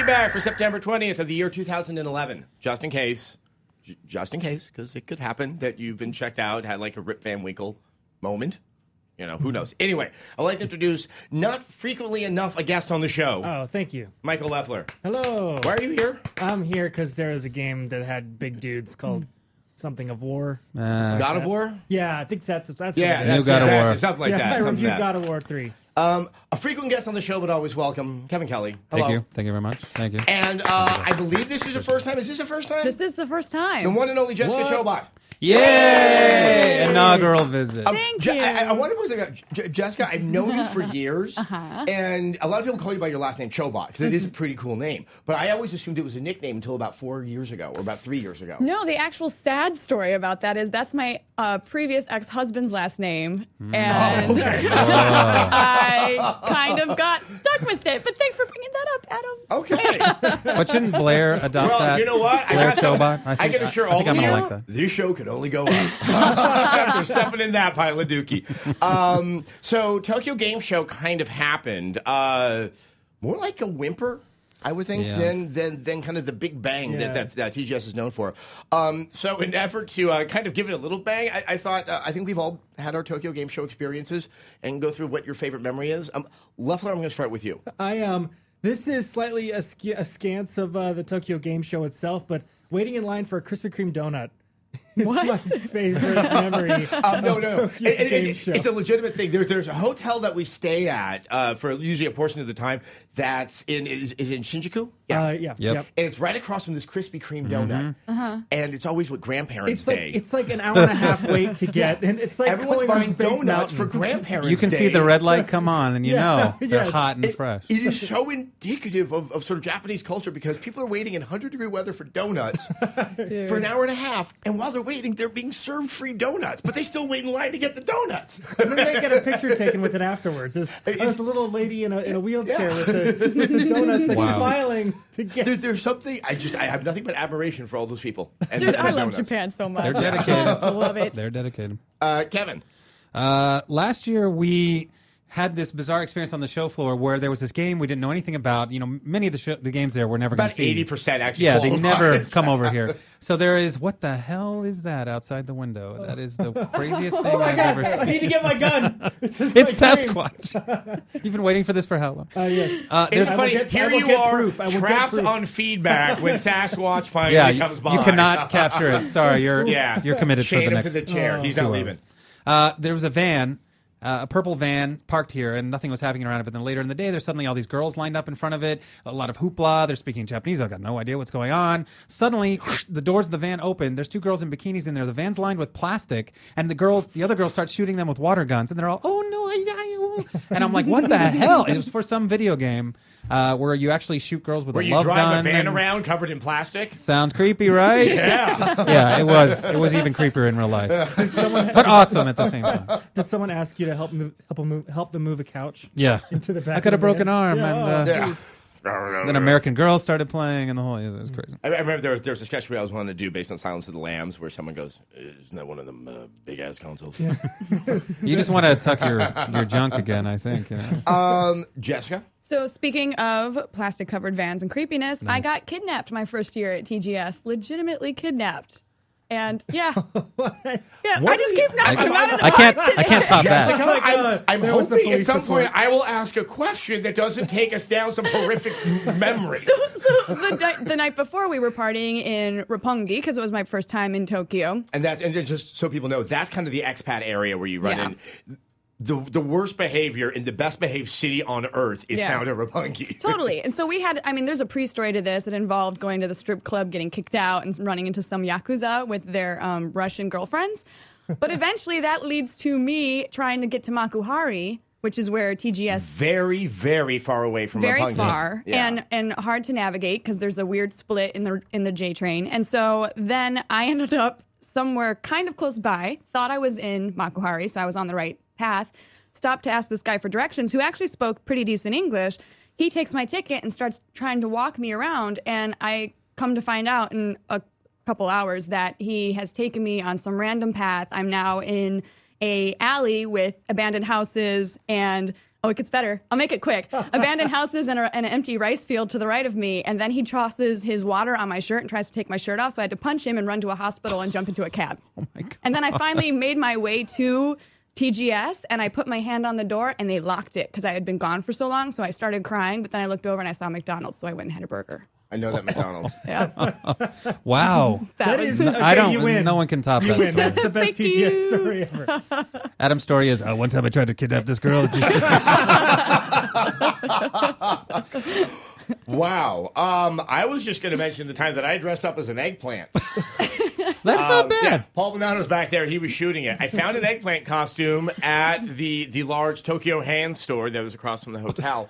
feedback for September 20th of the year 2011. Just in case, because it could happen that you've been checked out, had like a Rip Van Winkle moment. You know, who knows? Anyway, I'd like to introduce, not frequently enough, a guest on the show. Oh, thank you. Michael Leffler. Hello. Why are you here? I'm here because there was a game that had big dudes called something of War. God of War? Yeah, I think that's Yeah, what it that's is. God of War. Something like Yeah, that. I something reviewed like God that. of War 3. A frequent guest on the show, but always welcome, Kevin Kelly. Hello. Thank you very much. Thank you. And I believe this is the first time. Is this the first time? This is the first time. The one and only Jessica Chobot. Yay! Inaugural visit. Thank you. I wonder what's about Jessica. I've known you for years, and a lot of people call you by your last name, Chobot, because it is a pretty cool name. But I always assumed it was a nickname until about 4 years ago, or about 3 years ago. No, the actual sad story about that is that's my previous ex-husband's last name, and I kind of got stuck with it. But thanks for bringing that up, Adam. Okay. But shouldn't Blair adopt Well, that? you know what? Blair I got Chobot? I can assure all I think of I'm you, gonna like that. this show could only go up after stepping in that pile of dookie. So Tokyo Game Show kind of happened. More like a whimper, I would think, Yeah. than kind of the big bang Yeah. that TGS is known for. So in an effort to kind of give it a little bang, I thought I think we've all had our Tokyo Game Show experiences and go through what your favorite memory is. Leffler, I'm going to start with you. This is slightly askance of the Tokyo Game Show itself, but waiting in line for a Krispy Kreme donut is What? my favorite memory. No. Tokyo Game Show. It's a legitimate thing. There's a hotel that we stay at for usually a portion of the time that's is in Shinjuku. Yeah. And it's right across from this Krispy Kreme donut. And it's always with grandparents' It's like day. it's like an hour and a half wait to get, and it's like Everyone's going on buying Space donuts Mountain. for grandparents' You can day. see the red light come on, and you know they're yes. hot and fresh. It is so indicative of sort of Japanese culture because people are waiting in 100-degree weather for donuts for an hour and a half. And while they're waiting, they're being served free donuts. But they still wait in line to get the donuts. And then they get a picture taken with it afterwards. There's a little lady in a wheelchair with the donuts, like Wow. smiling to get. There's something, I have nothing but admiration for all those people. And Dude, the I love donuts. Japan so much. They're dedicated. I love it. They're dedicated. Kevin. Last year we had this bizarre experience on the show floor where there was this game we didn't know anything about. You know, many of the games there we're never going About to see. 80% actually. Yeah, they qualify. never come over here. So there is, what the hell is that outside the window? That is the craziest thing I've ever I seen. need to get my gun. This is It's my game. Sasquatch. You've been waiting for this for how long? Yes. It's There's- funny. I Here will you get are, proof. I will get trapped proof. on feedback when Sasquatch finally Yeah, comes by. you cannot capture it. Sorry, you're committed Chain for the him next to the chair. He's 2 not hours. leaving. There was a van, a purple van parked here, and nothing was happening around it. But then later in the day, there's suddenly all these girls lined up in front of it. A lot of hoopla. They're speaking Japanese. I've got no idea what's going on. Suddenly, the doors of the van open. There's 2 girls in bikinis in there. The van's lined with plastic, and the other girls start shooting them with water guns, and they're all, oh no, and I'm like, what the hell? It was for some video game where you actually shoot girls with Where a you love drive gun. a van and- around covered in plastic. Sounds creepy, right? Yeah. Yeah, it was. It was even creepier in real life, but awesome at the same time. Did someone ask you to help them move a couch? Yeah, Into the back I got of a the broken van? arm, Yeah, and Yeah. then American Girl started playing, and the whole it was crazy. I remember there was a sketch we always wanted to do based on Silence of the Lambs where someone goes, isn't that one of them big ass consoles? You just want to tuck your junk again, I think. You know? Jessica? So speaking of plastic-covered vans and creepiness, I got kidnapped my first year at TGS. Legitimately kidnapped. And yeah, I just keep knocking him out of the I can't. park I can't top Jessica, that. I'm There was the hoping at police some report. point I will ask a question that doesn't take us down some horrific memory. So the night before, we were partying in Roppongi because it was my first time in Tokyo. And just so people know, that's kind of the expat area where you run Yeah. in. The worst behavior in the best behaved city on earth is found in Roppongi. Totally. And so we had, there's a pre-story to this. It involved going to the strip club, getting kicked out, and running into some Yakuza with their Russian girlfriends. But eventually that leads to me trying to get to Makuhari, which is where TGS... Very, very far away from Very Roppongi. far Yeah. and hard to navigate because there's a weird split in the J train. And so then I ended up somewhere kind of close by, thought I was in Makuhari, so I was on the right path, stopped to ask this guy for directions who actually spoke pretty decent English. He takes my ticket and starts trying to walk me around, and I come to find out in a couple hours that he has taken me on some random path. I'm now in a alley with abandoned houses and Oh, it gets better. I'll make it quick. Abandoned houses and an empty rice field to the right of me, and then he tosses his water on my shirt and tries to take my shirt off, so I had to punch him and run to a hospital and jump into a cab. Oh my God. And then I finally made my way to TGS, and I put my hand on the door, and they locked it because I had been gone for so long, so I started crying, but then I looked over and I saw McDonald's, so I went and had a burger. I know that McDonald's. Yeah. Wow. That was is I okay, don't. you win. No one can top You that. win. story. That's the best Thank TGS you. story ever. Adam's story is one time I tried to kidnap this girl. Wow. I was just going to mention the time that I dressed up as an eggplant. That's not bad. Yeah, Paul Bonanno's back there. He was shooting it. I found an eggplant costume at the large Tokyo Hand store that was across from the hotel.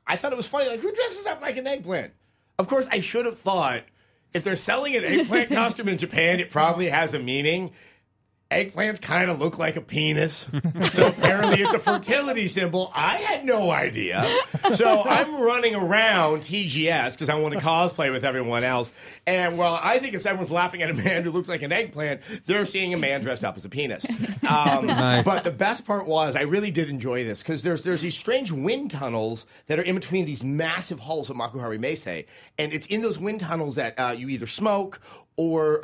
I thought it was funny. Like, who dresses up like an eggplant? Of course, I should have thought, if they're selling an eggplant costume in Japan, it probably has a meaning. Eggplants kind of look like a penis. So apparently it's a fertility symbol. I had no idea. So I'm running around TGS because I want to cosplay with everyone else. And while I think if everyone's laughing at a man who looks like an eggplant, they're seeing a man dressed up as a penis. Nice. But the best part was I really did enjoy this because there's these strange wind tunnels that are in between these massive halls of Makuhari Messe. And it's in those wind tunnels that you either smoke or...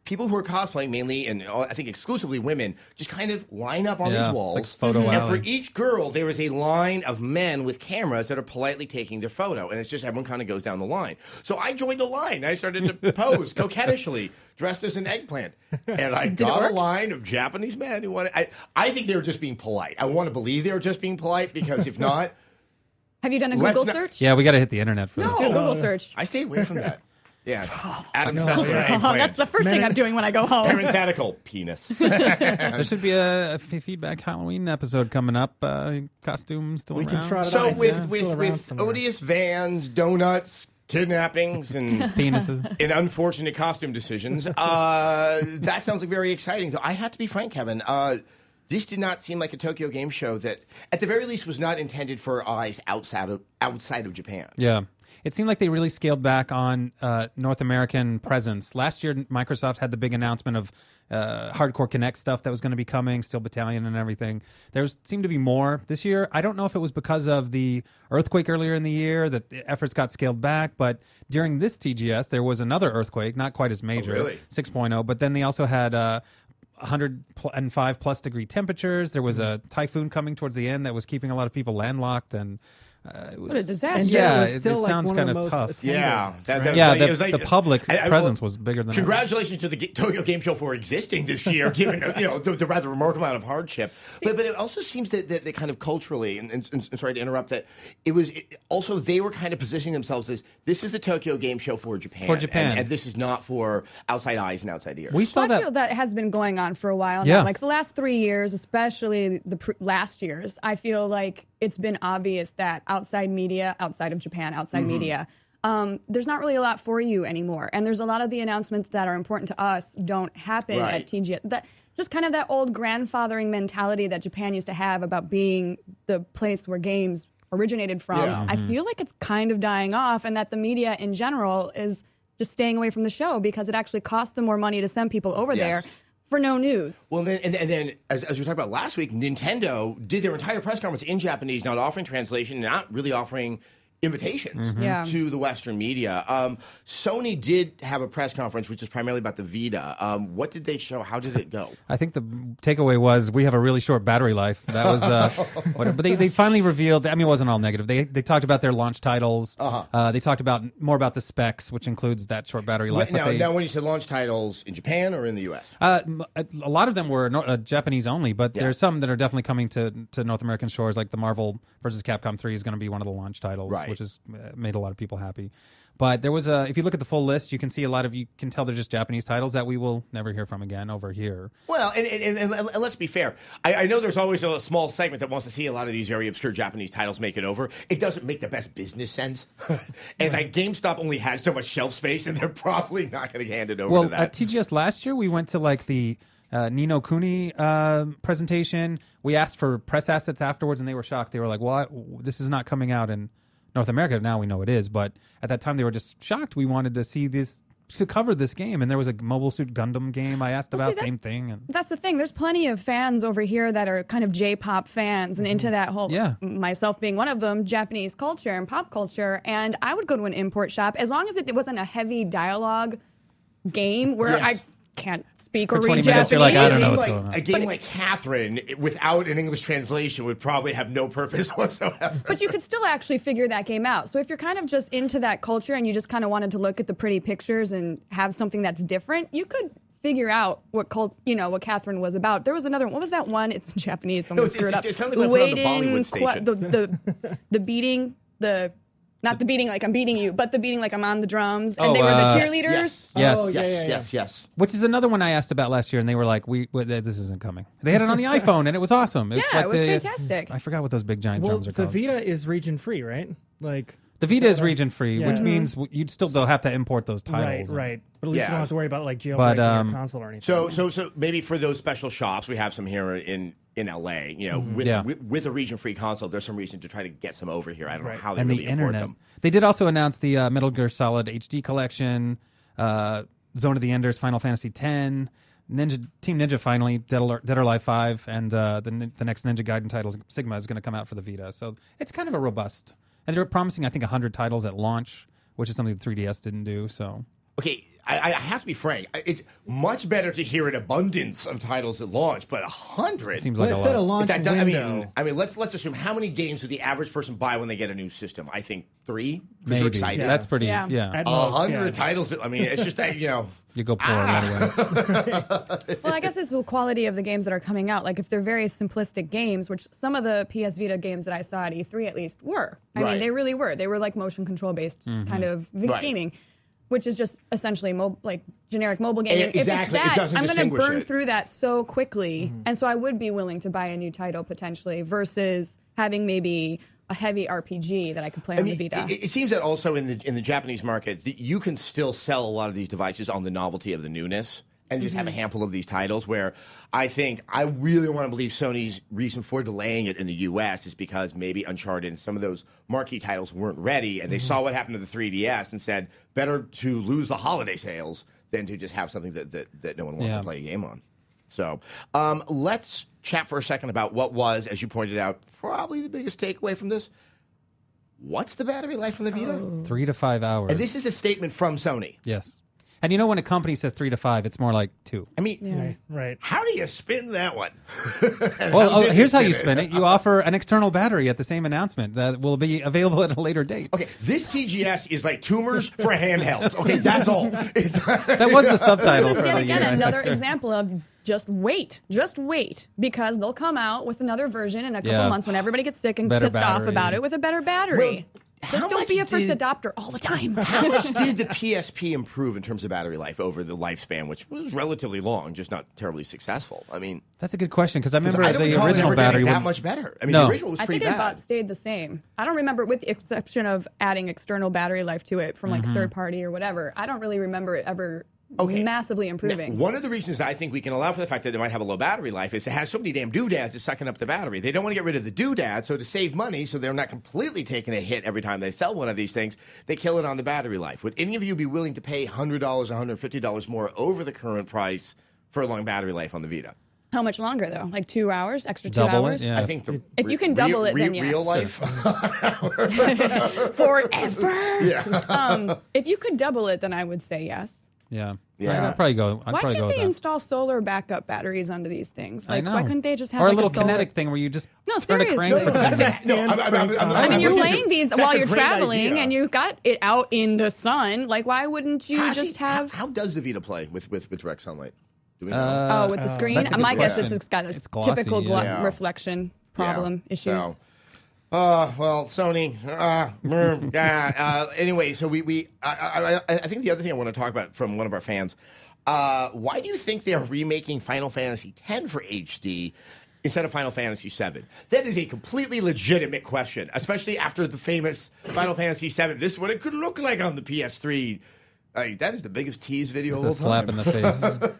people who are cosplaying, mainly and I think exclusively women, just kind of line up on Yeah, these it's walls. like photo and alley. for each girl, there is a line of men with cameras that are politely taking their photo. And it's just everyone kind of goes down the line. So I joined the line. I started to pose coquettishly, dressed as an eggplant. And I got a line of Japanese men who wanted... I think they were just being polite. I want to believe they were just being polite because if not... Have you done a Let's Google not- search? Yeah, we got to hit the internet for No. this. Do a Google search. I stay away from that. Yeah. Adam No, Sessler, yeah. eggplant. Oh, that's the first thing I'm doing when I go home. Parenthetical penis. There should be a feedback Halloween episode coming up. Costumes still We around. can trot it So out. with Yeah, still around with somewhere. odious vans, donuts, kidnappings, and Penises. and unfortunate costume decisions, that sounds like very exciting. Though I have to be frank, Kevin. This did not seem like a Tokyo Game Show that, at the very least, was not intended for eyes outside of Japan. Yeah. It seemed like they really scaled back on North American presence. Last year, Microsoft had the big announcement of Hardcore Connect stuff that was going to be coming, Steel Battalion and everything. There seemed to be more this year. I don't know if it was because of the earthquake earlier in the year that the efforts got scaled back, but during this TGS, there was another earthquake, not quite as major, really? 6.0, but then they also had 105 plus degree temperatures. There was a typhoon coming towards the end that was keeping a lot of people landlocked, and it was, What a disaster. And Yeah, it was still it like sounds one kind of of the most tough. attended, Yeah, right? yeah, it was the public presence well, was bigger than Congratulations to the Tokyo Game Show for existing this year, given the rather remarkable amount of hardship. But it also seems that they kind of culturally, and sorry to interrupt, that also they were kind of positioning themselves as this is the Tokyo Game Show for Japan. For Japan. And this is not for outside eyes and outside ears. We saw I that. feel that has been going on for a while Yeah. now. Like the last 3 years, especially the last years, I feel like it's been obvious that outside media, outside of Japan, outside media, there's not really a lot for you anymore. And there's a lot of the announcements that are important to us don't happen Right. at TGS. That just kind of that old grandfathering mentality that Japan used to have about being the place where games originated from. Yeah. I feel like it's kind of dying off, and that the media in general is just staying away from the show because it actually costs them more money to send people over there Yes. for no news. Well, then, and then as we talked about last week, Nintendo did their entire press conference in Japanese, not offering translation, not really offering invitations Yeah. to the Western media. Sony did have a press conference, which is primarily about the Vita. What did they show? How did it go? I think the takeaway was we have a really short battery life. That was, but they finally revealed. I mean, it wasn't all negative. They talked about their launch titles. They talked about more about the specs, which includes that short battery life. Now, but now, when you said launch titles in Japan or in the U.S.? a lot of them were Japanese only, but Yeah. there's some that are definitely coming to North American shores. Like the Marvel versus Capcom 3 is going to be one of the launch titles, Right. which has made a lot of people happy. But there was if you look at the full list, you can see you can tell they're just Japanese titles that we will never hear from again over here. Well, and let's be fair. I know there's always a small segment that wants to see a lot of these very obscure Japanese titles make it over. It doesn't make the best business sense. And like GameStop only has so much shelf space, and they're probably not going to hand it over to Well, that. at TGS last year, we went to like the Nino Kuni presentation. We asked for press assets afterwards, and they were shocked. They were like, "Well, this is not coming out in North America." Now we know it is, but at that time they were just shocked. We wanted to see this covered this game, and there was a Mobile Suit Gundam game I asked about, see, same thing. And That's the thing. There's plenty of fans over here that are kind of J-pop fans and into that whole, Yeah. myself being one of them, Japanese culture and pop culture. And I would go to an import shop as long as it wasn't a heavy dialogue game where Yes. I can't speak For or 20 read minutes, Japanese. you're like, I don't know game what's like, going on. A game like Catherine, without an English translation, would probably have no purpose whatsoever. But you could still actually figure that game out. So if you're kind of just into that culture and you just kind of wanted to look at the pretty pictures and have something that's different, you could figure out what what Catherine was about. There was another one. What was that one? It's in Japanese, so I'm No, gonna screw it up. it's kind of like when I put on the Bollywood Waiting, station. the beating, not the beating like I'm beating you, but the beating like I'm on the drums, and Oh, they were the yes, cheerleaders. yes, Oh, yeah. Yes. which is another one I asked about last year, and they were like, this isn't coming. They had it on the iPhone, and it was awesome. It's Yeah, like it was the- fantastic. I forgot what those big giant Well, drums are the called. Vita is region free, right? Like The Vita is region free, Yeah. which means you'd still though have to import those right, titles. right. But at least Yeah. you don't have to worry about like jailbreaking But, your console or anything. So maybe for those special shops, we have some here in LA. You know, with a region-free console, there's some reason to try to get some over here. I don't know how they And really the import internet. them. They did also announce the Metal Gear Solid HD collection, Zone of the Enders, Final Fantasy X, Team Ninja finally, Dead or Alive 5, and the next Ninja Gaiden title, Sigma, is going to come out for the Vita. So it's kind of a robust. And they're promising, I think, 100 titles at launch, which is something the 3DS didn't do. So Okay, I have to be frank. It's much better to hear an abundance of titles at launch, but 100 seems Well, like it a said a lot. launch That does- window. I mean, let's assume how many games would the average person buy when they get a new system? I think 3. 'Cause they're Maybe. excited. That's pretty, Yeah. At A most, 100 yeah. titles. I mean, it's just that You go pour right away. Well, I guess it's the quality of the games that are coming out. Like if they're very simplistic games, which some of the PS Vita games that I saw at E3 at least were. I Right. mean, they really were. They were like motion control based kind of Right. gaming, which is just essentially like generic mobile gaming. If it's exactly. It that, doesn't I'm going to distinguish burn it. through that so quickly, and so I would be willing to buy a new title potentially versus having maybe a heavy RPG that I could play on the Vita. It seems that also in the Japanese market, you can still sell a lot of these devices on the novelty of the newness and just have a handful of these titles where I think I really want to believe Sony's reason for delaying it in the U.S. is because maybe Uncharted and some of those marquee titles weren't ready and they saw what happened to the 3DS and said, better to lose the holiday sales than to just have something that no one wants to play a game on. So let's chat for a second about what was, as you pointed out, probably the biggest takeaway from this. What's the battery life on the Vita? 3 to 5 hours. And this is a statement from Sony. Yes. And you know when a company says 3 to 5, it's more like 2. I mean, Right. how do you spin that one? Well, did here's how you it? spin it. You offer an external battery at the same announcement that will be available at a later date. Okay, this TGS is like tumors for handhelds. Okay, that's all. That was the subtitle This for is the yet again year. another example of just wait, because they'll come out with another version in a couple months when everybody gets sick and Better pissed off battery. about it with a better battery. how Just don't much be a first did- adopter all the time. How much did the PSP improve in terms of battery life over the lifespan, which was relatively long, just not terribly successful? I mean, That's a good question because I 'cause remember I don't the recall it original ever getting battery that would- much better. I mean, No. the original was I pretty think it bad. about stayed the same. I don't remember, with the exception of adding external battery life to it from like third party or whatever. I don't really remember it ever massively improving. One of the reasons I think we can allow for the fact that it might have a low battery life is it has so many damn doodads it's sucking up the battery. They don't want to get rid of the doodads, so to save money, so they're not completely taking a hit every time they sell one of these things, they kill it on the battery life. Would any of you be willing to pay $100, $150 more over the current price for a long battery life on the Vita? How much longer though? Like 2 hours? Extra 2 Double it, hours? yeah. I think If you can double it, then yes. Real life. Forever. Yeah. If you could double it, then I would say yes. Yeah. Yeah. I'd probably go. I'd Why probably can't go with they that. install solar backup batteries onto these things? I Like, know. why couldn't they just have or like a little solar... kinetic thing where you just No, turn a crank seriously. for 10 minutes? No, I mean, you're I'm playing these That's while a you're great traveling, idea. and you got it out in the sun. Like, why wouldn't you just have? How does the Vita play with direct sunlight? Do we know? Oh, with the screen. that's a good My guess question. it's got a It's glossy, typical yeah. Yeah. reflection problem issues. So, well, Sony. Anyway, so I think the other thing I want to talk about from one of our fans. Why do you think they're remaking Final Fantasy X for HD instead of Final Fantasy VII? That is a completely legitimate question, especially after the famous Final Fantasy VII. This is what it could look like on the PS3 That is the biggest tease video It's of a all slap time. in the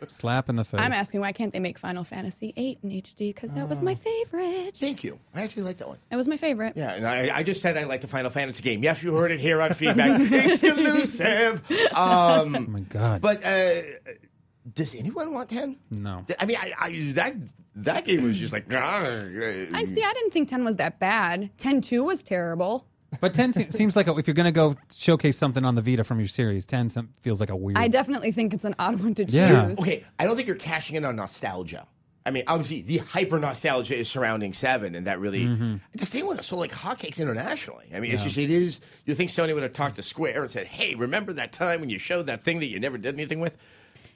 face. Slap in the face. I'm asking why can't they make Final Fantasy VIII in HD? Because that was my favorite. Thank you. I actually like that one. It was my favorite. Yeah, and I just said I like the Final Fantasy game. Yes, you heard it here on Feedback. Exclusive. Oh my god. But does anyone want 10? No. I mean, that game was just like. I didn't think 10 was that bad. 10-2 was terrible. But 10 seems like if you're going to go showcase something on the Vita from your series, 10 feels like a weird. I definitely think it's an odd one to choose. Yeah. Okay, I don't think you're cashing in on nostalgia. I mean, obviously, the hyper nostalgia is surrounding 7, and that really the thing would have sold like hotcakes internationally. I mean, it's just it is. You think Sony would have talked to Square and said, "Hey, remember that time when you showed that thing that you never did anything with?"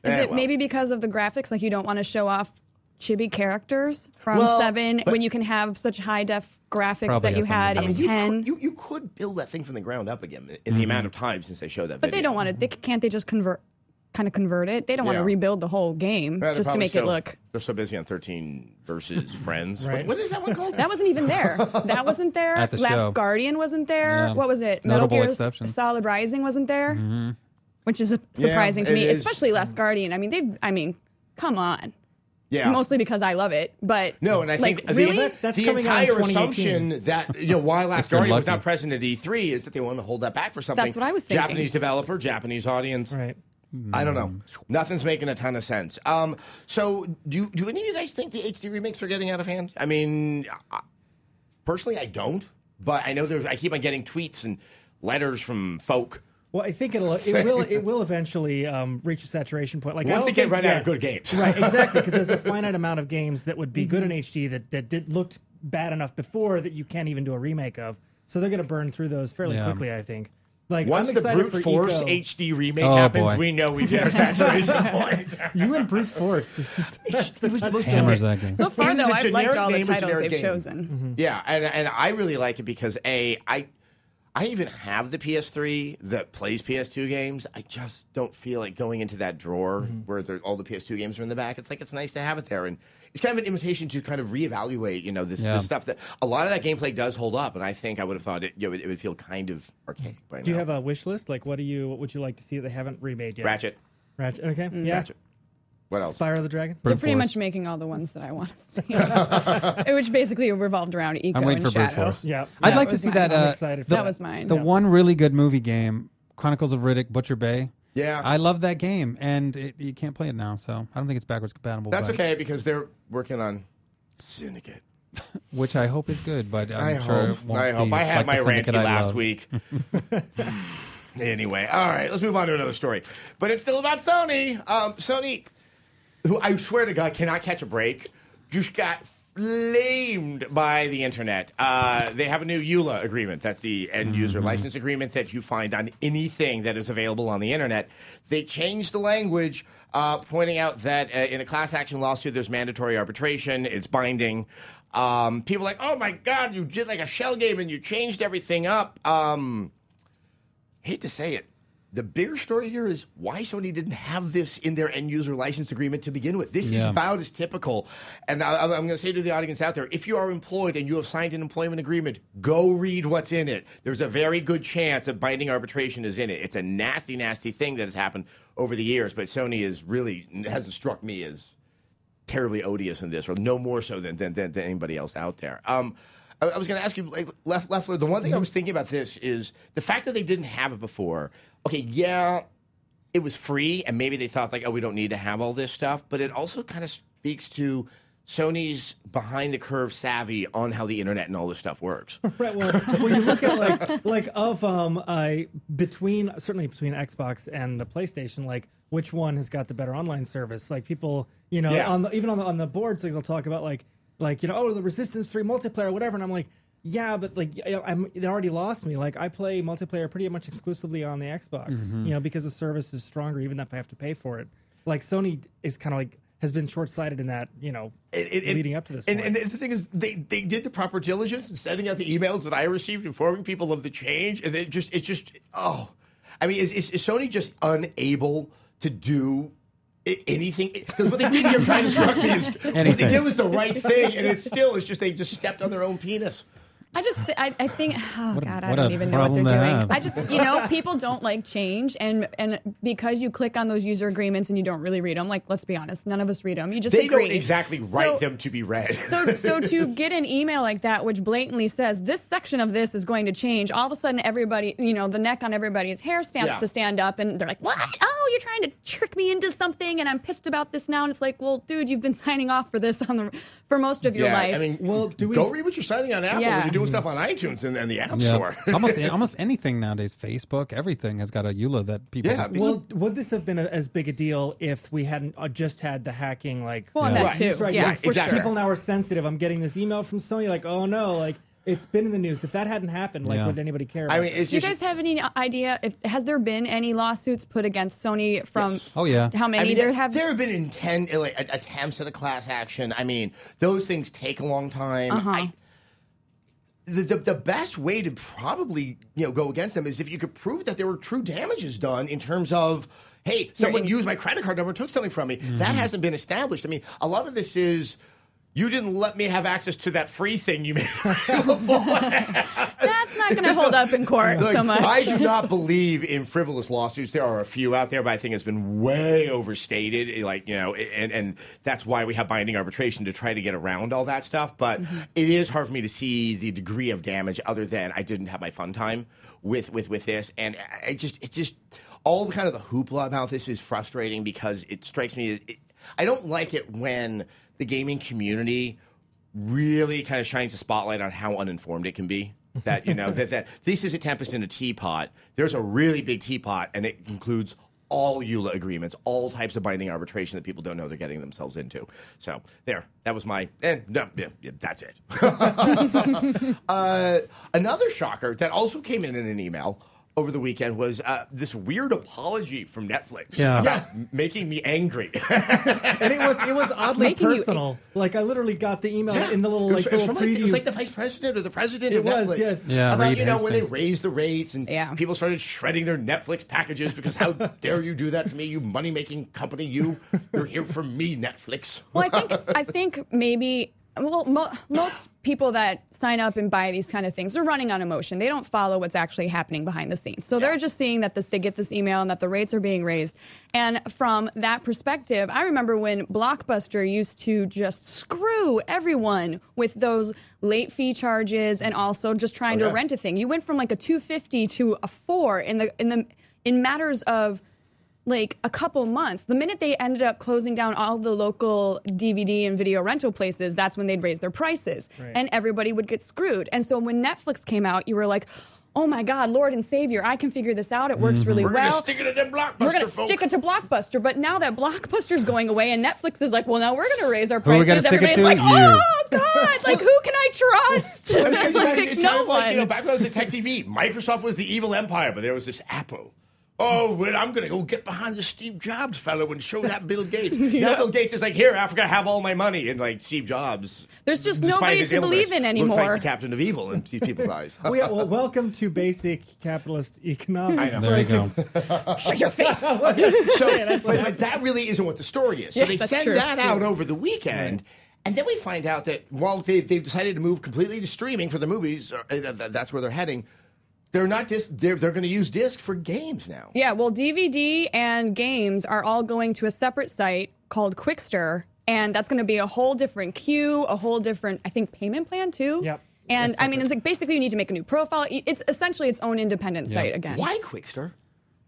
Is it well. maybe because of the graphics? Like you don't want to show off chibi characters from Well, 7 but- when you can have such high def graphics Probably that you has something had to in do with 10? You could build that thing from the ground up again in the amount of time since they showed that. But they don't want to. Can't they just convert it? They don't want Yeah. to rebuild the whole game They're just to probably make it look. They're so busy on 13 versus Friends. Right. What is that one called? That wasn't even there. That wasn't there. At the Last show. Guardian wasn't there. Yeah. What was it? Notable Metal Gear exception. Solid Rising wasn't there. Which is surprising to it me, is. especially Last Guardian. I mean, come on. Yeah. Mostly because I love it, but No, and I think like, really? That's the coming out in entire 2018. assumption that why Last been Guardian was lucky. not present at E3 is that they wanted to hold that back for something. That's what I was thinking. Japanese developer, Japanese audience. Right. I don't know. Nothing's making a ton of sense. So do any of you guys think the HD remakes are getting out of hand? I mean, personally, I don't. But I know I keep on getting tweets and letters from folk. Well, I think it will eventually reach a saturation point. Like Once they get run out of good games. right? Exactly, because there's a finite amount of games that would be good in HD that looked bad enough before that you can't even do a remake of. So they're going to burn through those fairly Yeah. quickly, I think. Like Once I'm the excited Brute for Force Eco. HD remake Oh, happens, boy. we know we've hit our saturation point. You and Brute Force. It's just, that's the touchdown. Hammers that game. So far, It is though, a I've liked generic all the name, a titles generic they've game. chosen. Yeah, and I really like it because I even have the PS3 that plays PS2 games. I just don't feel like going into that drawer where all the PS2 games are in the back. It's like it's nice to have it there, and it's kind of an invitation to kind of reevaluate, this stuff that a lot of that gameplay does hold up, and I think I would have thought it would feel kind of archaic by now. Do you have a wish list? Like, what would you like to see that they haven't remade yet? Ratchet? Okay. Yeah. Ratchet. What else? Spyro the Dragon. They're Brute pretty Force. much making all the ones that I want to see, which basically revolved around Eco I'm waiting and for Brute Shadow. Force. Yeah. I'd That like to was see mine. that. I'm excited for That was mine. The Yeah. one really good movie game, Chronicles of Riddick, Butcher Bay. Yeah. I love that game, and you can't play it now, so I don't think it's backwards compatible. That's but- okay because they're working on Syndicate. Which I hope is good, but I'm I sure hope. it won't I hope. be I had like my the rant Syndicate I last love. week. Anyway, all right, let's move on to another story. But it's still about Sony. Sony, who I swear to God cannot catch a break, just got flamed by the internet. They have a new EULA agreement. That's the end user license agreement that you find on anything that is available on the internet. They changed the language, pointing out that in a class action lawsuit, there's mandatory arbitration. It's binding. People are like, oh my God, you did like a shell game and you changed everything up. Hate to say it. The bigger story here is why Sony didn't have this in their end user license agreement to begin with. This is Yeah. about as typical. And I'm going to say to the audience out there, if you are employed and you have signed an employment agreement, go read what's in it. There's a very good chance that binding arbitration is in it. It's a nasty, nasty thing that has happened over the years, but Sony hasn't struck me as terribly odious in this, or no more so than anybody else out there. I was going to ask you, like, Leffler, the one thing I was thinking about this is the fact that they didn't have it before. Okay, yeah, it was free, and maybe they thought, like, oh, we don't need to have all this stuff, but it also kind of speaks to Sony's behind-the-curve savvy on how the internet and all this stuff works. Right. Well, when you look at between Xbox and the PlayStation, like which one has got the better online service? Like people, Yeah. on the boards, like they'll talk about like the Resistance 3 multiplayer, whatever, and I'm like, yeah, but like they already lost me. Like I play multiplayer pretty much exclusively on the Xbox, because the service is stronger, even if I have to pay for it. Like Sony is kind of like has been short-sighted in that, leading up to this point. And the thing is, they did the proper diligence in sending out the emails that I received informing people of the change, and is Sony just unable to do anything? Because what they did here kind of struck me as what they did was the right thing, and it's just they just stepped on their own penis. I think, oh God, I what don't a even know what they're problem to doing. have. I just, people don't like change, and because you click on those user agreements and you don't really read them, like, let's be honest, none of us read them. You just They agree. don't exactly write them to be read. So to get an email like that, which blatantly says this section of this is going to change, all of a sudden everybody, the neck on everybody's hair stands to stand up, and they're like, what? Oh, you're trying to trick me into something, and I'm pissed about this now. And it's like, well, dude, you've been signing off for this for most of your life. I mean, Well, go read what you're signing on Apple when you're doing stuff on iTunes and the App Store. almost anything nowadays. Facebook, everything has got a EULA that people. Yeah. Well, would this have been as big a deal if we hadn't just had the hacking? Like, Well, that too. Right, Yeah, yes, for exactly. People now are sensitive. I'm getting this email from Sony. Like, oh no, like it's been in the news. If that hadn't happened, like, would anybody care? I About mean, it? it's Do you just. guys have any idea has there been any lawsuits put against Sony from Yes. Oh yeah. how many I mean, there have? there have been attempts at a class action. I mean, those things take a long time. Uh-huh. The best way to probably go against them is if you could prove that there were true damages done in terms of, hey, someone used my credit card number and took something from me. That hasn't been established. I mean, a lot of this is, you didn't let me have access to that free thing you made available. That's not going to hold up in court Look, so much. I do not believe in frivolous lawsuits. There are a few out there, but I think it's been way overstated. And that's why we have binding arbitration to try to get around all that stuff. But it is hard for me to see the degree of damage other than I didn't have my fun time with this. And it's just all the kind of the hoopla about this is frustrating because it strikes me as I don't like it when the gaming community really kind of shines a spotlight on how uninformed it can be. That that this is a tempest in a teapot. There's a really big teapot, and it includes all EULA agreements, all types of binding arbitration that people don't know they're getting themselves into. So that was my that's it. Another shocker that also came in an email over the weekend was this weird apology from Netflix about making me angry. And it was oddly Making you- personal. Like I literally got the email in the little It was preview. like the vice president or the president It of was, Netflix. yes. Yeah, About, Reed when they Hastings. raised the rates and Yeah. people started shredding their Netflix packages because how dare you do that to me, you money-making company, you're here for me, Netflix. Well, I think maybe most people that sign up and buy these kind of things are running on emotion. They don't follow what's actually happening behind the scenes. So they're just seeing that they get this email and that the rates are being raised. And from that perspective, I remember when Blockbuster used to just screw everyone with those late fee charges and also just trying to rent a thing. You went from like a $250 to a $4 in matters of like a couple months. The minute they ended up closing down all the local DVD and video rental places, that's when they'd raise their prices. Right. And everybody would get screwed. And so when Netflix came out, you were like, oh my God, Lord and Savior, I can figure this out. It works really We're well. going to stick it in Blockbuster, We're going to folks. stick it to Blockbuster. But now that Blockbuster's going away and Netflix is like, well, now we're going to raise our Who are we prices. gonna stick it Everybody's to? like, You. oh God, like who can I trust? It's no kind of like, one. back when I was at Tech TV, Microsoft was the evil empire, but there was this Apple. Oh, well, I'm going to go get behind the Steve Jobs fellow and show that Bill Gates. Now Bill Gates is like, here, Africa, have all my money. And like Steve Jobs, There's just despite nobody his to believe illness, in looks like anymore. the captain of evil in these people's eyes. Well, welcome to basic capitalist economics. I know. There you go. Shut your face. But that really isn't what the story is. So Yeah, they that's send true. that out over the weekend. And then we find out that while they've decided to move completely to streaming for the movies, that's where they're heading. They're not they're going to use disc for games now. Yeah, well, DVD and games are all going to a separate site called Quickster, and that's going to be a whole different queue, a whole different, I think, payment plan too. Yep. And It's I mean, it's like basically you need to make a new profile. It's essentially its own independent site again. Why Quickster?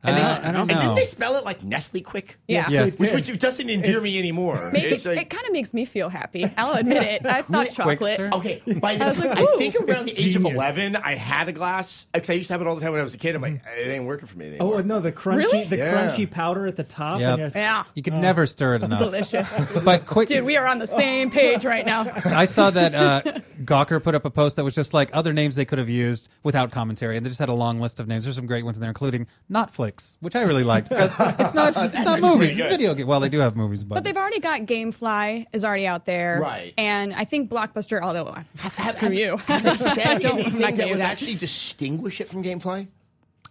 I don't And didn't know. they spell it like Nestle Quick? Yeah. Yes. Which doesn't endear me anymore. Maybe It's like, it kind of makes me feel happy. I'll admit it. I thought chocolate. Quickster? okay, by the I was time, like, I ooh, think around the it's age of genius. 11, I had a glass. Because I used to have it all the time when I was a kid. I'm like, it ain't working for me anymore. Oh no, the crunchy, Really? the Yeah. crunchy powder at the top. Yep. And you're- Yeah. You could never stir it enough. Delicious. But quick, Dude, we are on the same page right now. I saw that Gawker put up a post that was just like other names they could have used without commentary, and they just had a long list of names. There's some great ones in there, including Notflix, which I really liked because it's not movies, it's video games. Well, they do have movies, But they've already got GameFly is already out there. Right. And I think Blockbuster, although screw you. Have they said I don't- I'm not anything gonna that do would that. actually distinguish it from GameFly?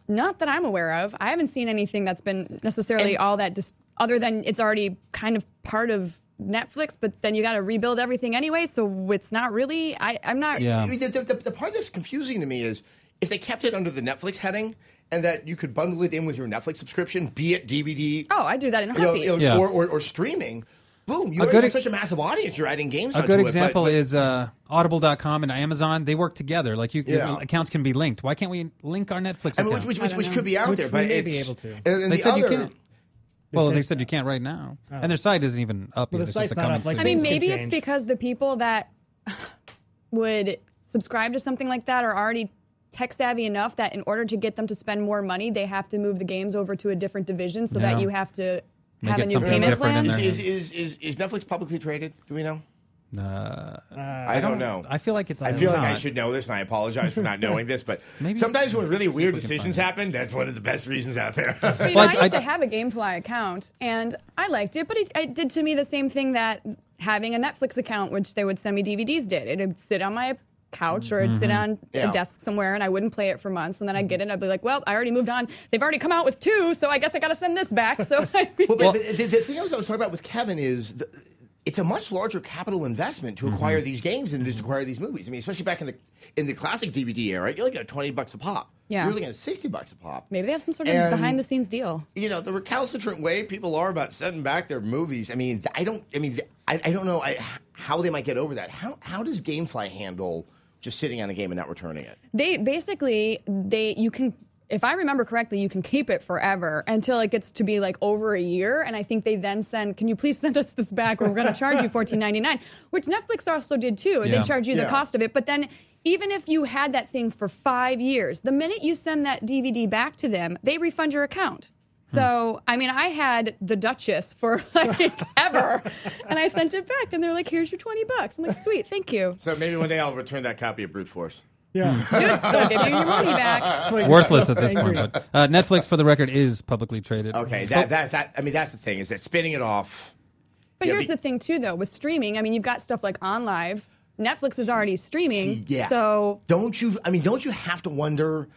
Not that I'm aware of. I haven't seen anything that's been necessarily all that other than it's already kind of part of Netflix, but then you got to rebuild everything anyway. So it's not really. I'm not. Yeah. I mean, the part that's confusing to me is if they kept it under the Netflix heading and that you could bundle it in with your Netflix subscription, be it DVD, Oh, I do that in a heartbeat. Yeah. or streaming. Boom! You A already good have such a massive audience. You're adding games. A onto good it, example but is Audible.com and Amazon. They work together. Like Yeah. accounts can be linked. Why can't we link our Netflix I mean, account? which could be out Which there, we but may it's be able to. And They the said you other, can't. Well, said- they said you can't right now, and their site isn't even up Well, yet. the It's just site's a not coming up, like, soon. I mean, things can maybe it's change. because the people that would subscribe to something like that are already tech savvy enough that in order to get them to spend more money, they have to move the games over to a different division so Yeah. that you have to Make have it a new something payment different in plan. there. Is Netflix publicly traded? Do we know? I don't know. I feel like it's. I feel like I not. should know this, and I apologize for not knowing this. But Maybe- sometimes when really weird we can decisions find it. happen, that's one of the best reasons out there. But, you know, Well, I used I- to have a GameFly account, and I liked it, but it did to me the same thing that having a Netflix account, which they would send me DVDs, did. It'd sit on my couch or it'd sit on Yeah. a desk somewhere, and I wouldn't play it for months, and then I'd get it, and I'd be like, well, I already moved on. They've already come out with 2, so I guess I got to send this back. So Well, but the thing I was talking about with Kevin is it's a much larger capital investment to acquire these games than it is to acquire these movies. I mean, especially back in the classic DVD era, you're looking at $20 a pop. Yeah. You're looking at $60 a pop. maybe they have some sort of And- behind-the-scenes deal. You know, the recalcitrant way people are about sending back their movies. I mean, I don't know how they might get over that. How does GameFly handle just sitting on a game and not returning it? They basically you can, if I remember correctly, you can keep it forever until it gets to be like over a year, and I think they then send, can you please send us this back, or we're going to charge you $14.99, which Netflix also did too. Yeah. They charge you the Yeah. cost of it, but then even if you had that thing for 5 years, the minute you send that DVD back to them, they refund your account. So, I mean, I had The Duchess for like ever, and I sent it back, and they're like, here's your $20. I'm like, sweet, thank you. So maybe one day I'll return that copy of Brute Force. Yeah. Dude, they'll give you your money back. It's Worthless at this Angry. point. But Netflix, for the record, is publicly traded. Okay, that I mean, that's the thing, is that spinning it off. But Yeah, here's the thing, too, though, with streaming. I mean, you've got stuff like OnLive. Netflix is already streaming. Yeah. So Don't you have to wonder?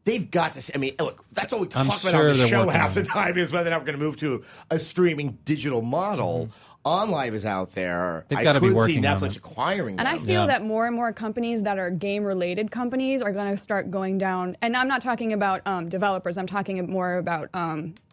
They've got to. I mean, look, that's what we talk I'm about sure on the they're show working half on the it. time is whether or not we're going to move to a streaming digital model. OnLive is out there. They've I gotta be could see working on Netflix it. acquiring and them. I feel Yeah. that more and more companies that are game-related companies are going to start going down. And I'm not talking about developers. I'm talking more about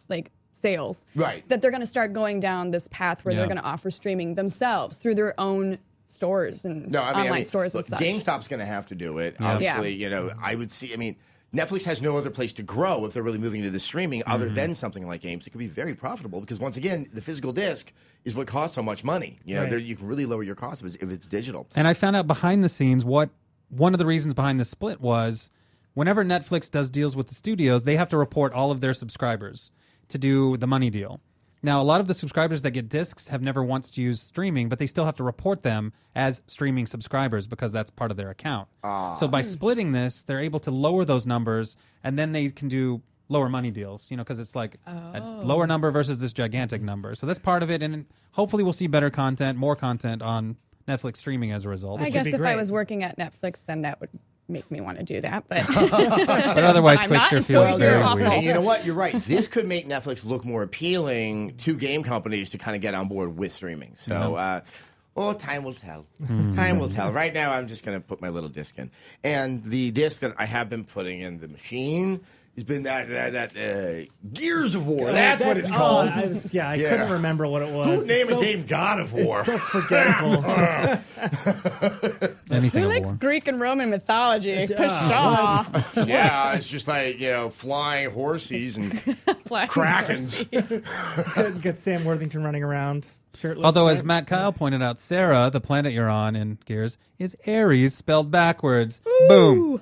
like sales. Right. That they're going to start going down this path where Yeah. they're going to offer streaming themselves through their own stores and No, I mean, online stores look, and such. GameStop's going to have to do it. Yeah. Obviously, you know, I would see. I mean, Netflix has no other place to grow if they're really moving into the streaming other than something like games. It could be very profitable because once again, the physical disc is what costs so much money. You know, Right. there, you can really lower your costs if it's digital. And I found out behind the scenes what one of the reasons behind the split was whenever Netflix does deals with the studios, they have to report all of their subscribers to do the money deal. Now, a lot of the subscribers that get discs have never once used streaming, but they still have to report them as streaming subscribers because that's part of their account. So by splitting this, they're able to lower those numbers, and then they can do lower money deals, you know, because it's like that's lower number versus this gigantic number. So that's part of it, and hopefully we'll see better content, more content on Netflix streaming as a result. I would guess be if I great. was working at Netflix, then that would make me want to do that. But But otherwise, I'm not, Quickshare so feels you're very awful. weird. And you know what? You're right. This could make Netflix look more appealing to game companies to kind of get on board with streaming. So, time will tell. Time will tell. Right now, I'm just going to put my little disc in. And the disc that I have been putting in the machine has been that Gears of War. That's what it's called. I Yeah. couldn't remember what it was. Who It's named so- a game God of War? It's so forgettable. Anything Who of likes war. Greek and Roman mythology? Ah, Pshaw. Yeah, it's just like, you know, flying horses and Flying krakens. Get Sam Worthington running around shirtless. Although, as Matt Kyle pointed out, Sarah, the planet you're on in Gears, is Ares spelled backwards. Boom.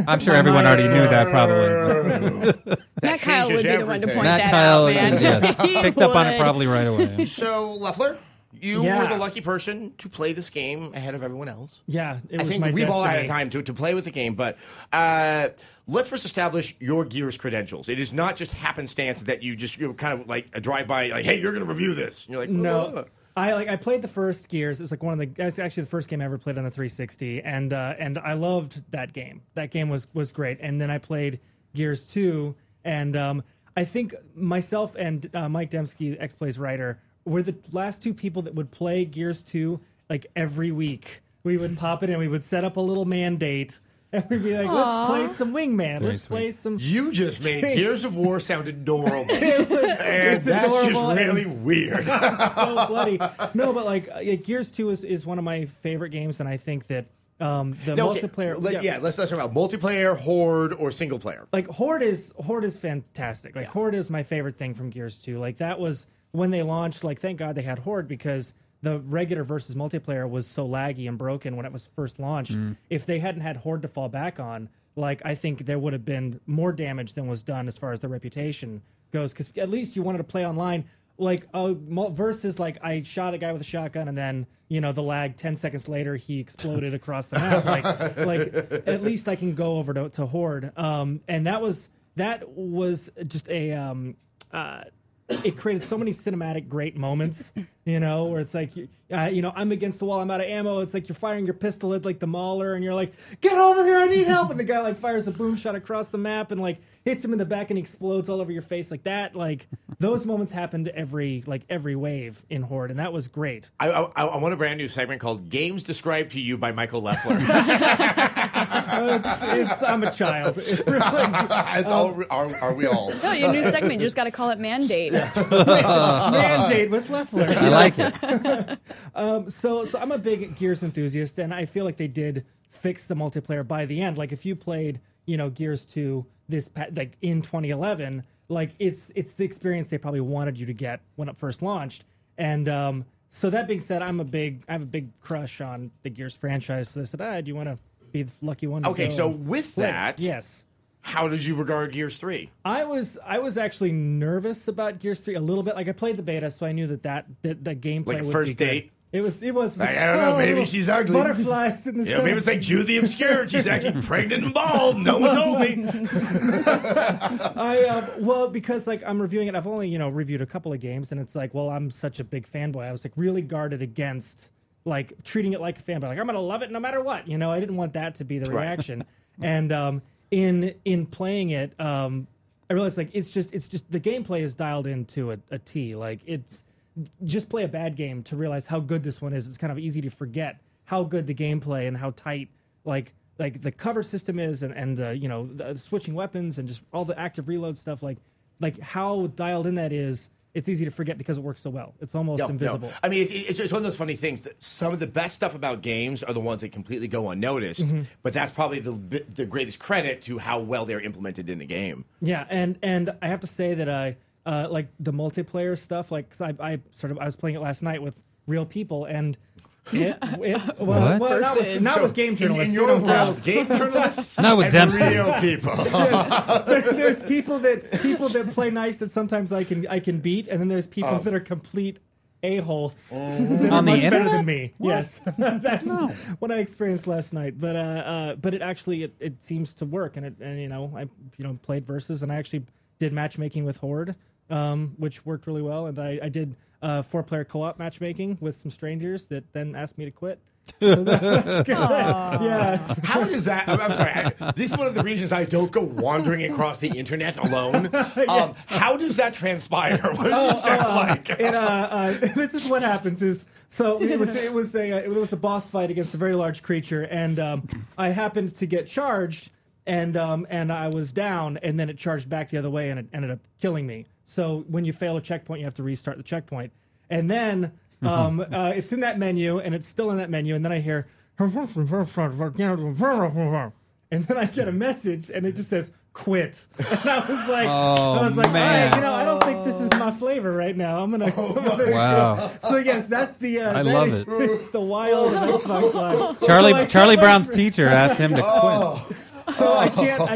I'm sure everyone already knew that, probably. Matt Kyle would be the one to point Matt that Kyle, out, man. yes, He picked up on it would. probably right away. So, Leffler, you Yeah. were the lucky person to play this game ahead of everyone else. Yeah, it I was think my we've all had destiny. time to play with the game, but let's first establish your Gears credentials. It is not just happenstance that you're kind of like a drive-by, like, hey, you're going to review this. And you're like, No, I played the first Gears. It's like it's actually the first game I ever played on the 360, and I loved that game. That game was great. And then I played Gears 2, and I think myself and Mike Dembski, X-Play's writer, we're the last two people that would play Gears 2 like every week. We would pop it in, we would set up a little mandate, and we'd be like, let's play some Wingman. Let's play some. You just made Gears of War sound adorable. It's that's adorable just really weird. So bloody. No, but like Gears 2 is one of my favorite games, and I think that multiplayer. Let's talk about multiplayer, horde, or single player. Like Horde is fantastic. Like Horde is my favorite thing from Gears 2. Like that was when they launched. Like thank God they had Horde, because the regular versus multiplayer was so laggy and broken when it was first launched. If they hadn't had Horde to fall back on, like I think there would have been more damage than was done as far as the reputation goes. Because at least you wanted to play online. Like versus like I shot a guy with a shotgun and then the lag 10 seconds later he exploded across the map. Like at least I can go over to Horde. And that was just a it created so many cinematic great moments, where it's like, I'm against the wall, I'm out of ammo. It's like you're firing your pistol at like the Mauler, and you're like, get over here, I need help. And the guy like fires a boom shot across the map and like hits him in the back and he explodes all over your face like that. Like those moments happened every wave in Horde, and that was great. I want a brand new segment called Games Described to You by Michael Leffler. I'm a child. Are we all? No, your new segment. You just got to call it Mandate. Mandate with Leffler. I like it. So I'm a big Gears enthusiast, and I feel like they did fix the multiplayer by the end. Like if you played, Gears 2 like in 2011, like it's the experience they probably wanted you to get when it first launched. And so that being said, I have a big crush on the Gears franchise. So they said, do you want to be the lucky one? Okay, so with that, yes. How did you regard Gears 3? I was actually nervous about Gears 3 a little bit. Like I played the beta, so I knew that gameplay like a would first be date. Good. It was. Like, I don't know. Maybe she's ugly. Butterflies in the stomach. Maybe it's like Jude the Obscure. She's actually pregnant and bald. No one told me. Well, because like I'm reviewing it, I've only reviewed a couple of games, and it's like, well, I'm such a big fanboy. I was like really guarded against like treating it like a fanboy. Like I'm gonna love it no matter what. I didn't want that to be the reaction. And in playing it, I realized like it's just the gameplay is dialed into a T. Like it's just play a bad game to realize how good this one is. It's kind of easy to forget how good the gameplay and how tight like the cover system is, and the switching weapons and just all the active reload stuff. Like how dialed in that is. It's easy to forget because it works so well. It's almost invisible. No. I mean, it's one of those funny things that some of the best stuff about games are the ones that completely go unnoticed. Mm-hmm. But that's probably the greatest credit to how well they're implemented in the game. Yeah, and I have to say that I like the multiplayer stuff. Like, 'cause I was playing it last night with real people, and not with game journalists. In your world, game journalists, not with Dempsey. Real people. There's people that play nice that sometimes I can beat, and then there's people that are complete a-holes that are On the much better internet? than me. What? Yes, that's what I experienced last night. But it actually it seems to work, and I played versus, and I actually did matchmaking with Horde, which worked really well, and I did 4-player co-op matchmaking with some strangers that then asked me to quit. So that's good. Yeah. How does that? I'm sorry. This is one of the reasons I don't go wandering across the internet alone. Yes. How does that transpire? What does it sound like? This is what happens. It was a boss fight against a very large creature, and I happened to get charged, and I was down, and then it charged back the other way, and it ended up killing me. So when you fail a checkpoint, you have to restart the checkpoint, and then it's in that menu, and it's still in that menu, and then I hear, and then I get a message, and it just says quit, and I was like, man. all right, I don't think this is my flavor right now. I'm gonna. Wow. So yes, that's the. I love it. It's the wild of Xbox Live. Charlie Brown's teacher asked him to quit. So I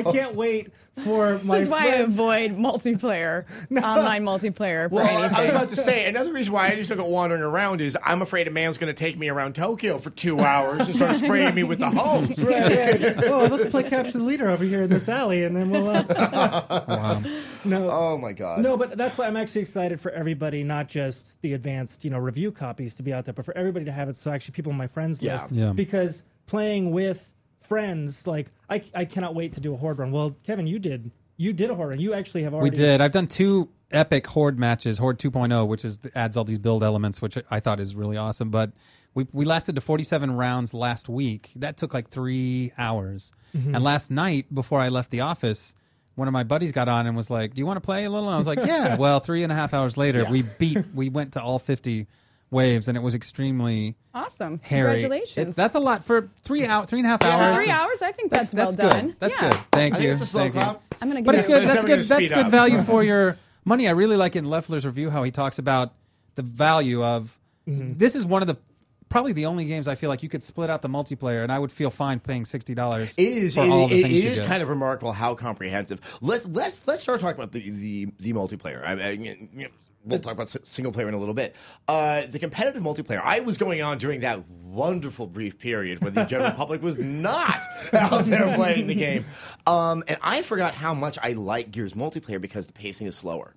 can't wait for my. This is why I friends. avoid multiplayer, online multiplayer for Well, I was anything. about to say, another reason why I just don't go wandering around is I'm afraid a man's going to take me around Tokyo for 2 hours and start spraying me with the hose. Right. Oh, let's play Capture the Leader over here in this alley, and then we'll. Wow. No. Oh, my God. No, but that's why I'm actually excited for everybody, not just the advanced, review copies to be out there, but for everybody to have it. So actually, people on my friends list, Yeah. because playing with friends, like I cannot wait to do a Horde run. Well, Kevin, you did You did a horde. You actually have We already. did. I've done 2 epic Horde matches, Horde 2.0, which adds all these build elements, which I thought is really awesome. But we lasted to 47 rounds last week. That took like 3 hours. And last night, before I left the office, one of my buddies got on and was like, "Do you want to play a little?" And I was like, "Yeah." Well, 3.5 hours later, we went to all 50 waves, and it was extremely Awesome. hairy. Congratulations. That's a lot for 3.5 For hours. 3 hours, I think that's well good. done. That's Yeah. good. Thank I you. think it's a slow Thank you. clap. I'm going to But give it's you good. It's That's never good. gonna That's speed good up. value for your money. I really like in Leffler's review how he talks about the value of. This is one of the probably the only games I feel like you could split out the multiplayer, and I would feel fine paying $60. It is. for all the It things you is get. kind of remarkable how comprehensive. Let's start talking about the multiplayer. We'll talk about single player in a little bit. The competitive multiplayer. I was going on during that wonderful brief period when the general public was not out there playing the game, and I forgot how much I like Gears multiplayer because the pacing is slower.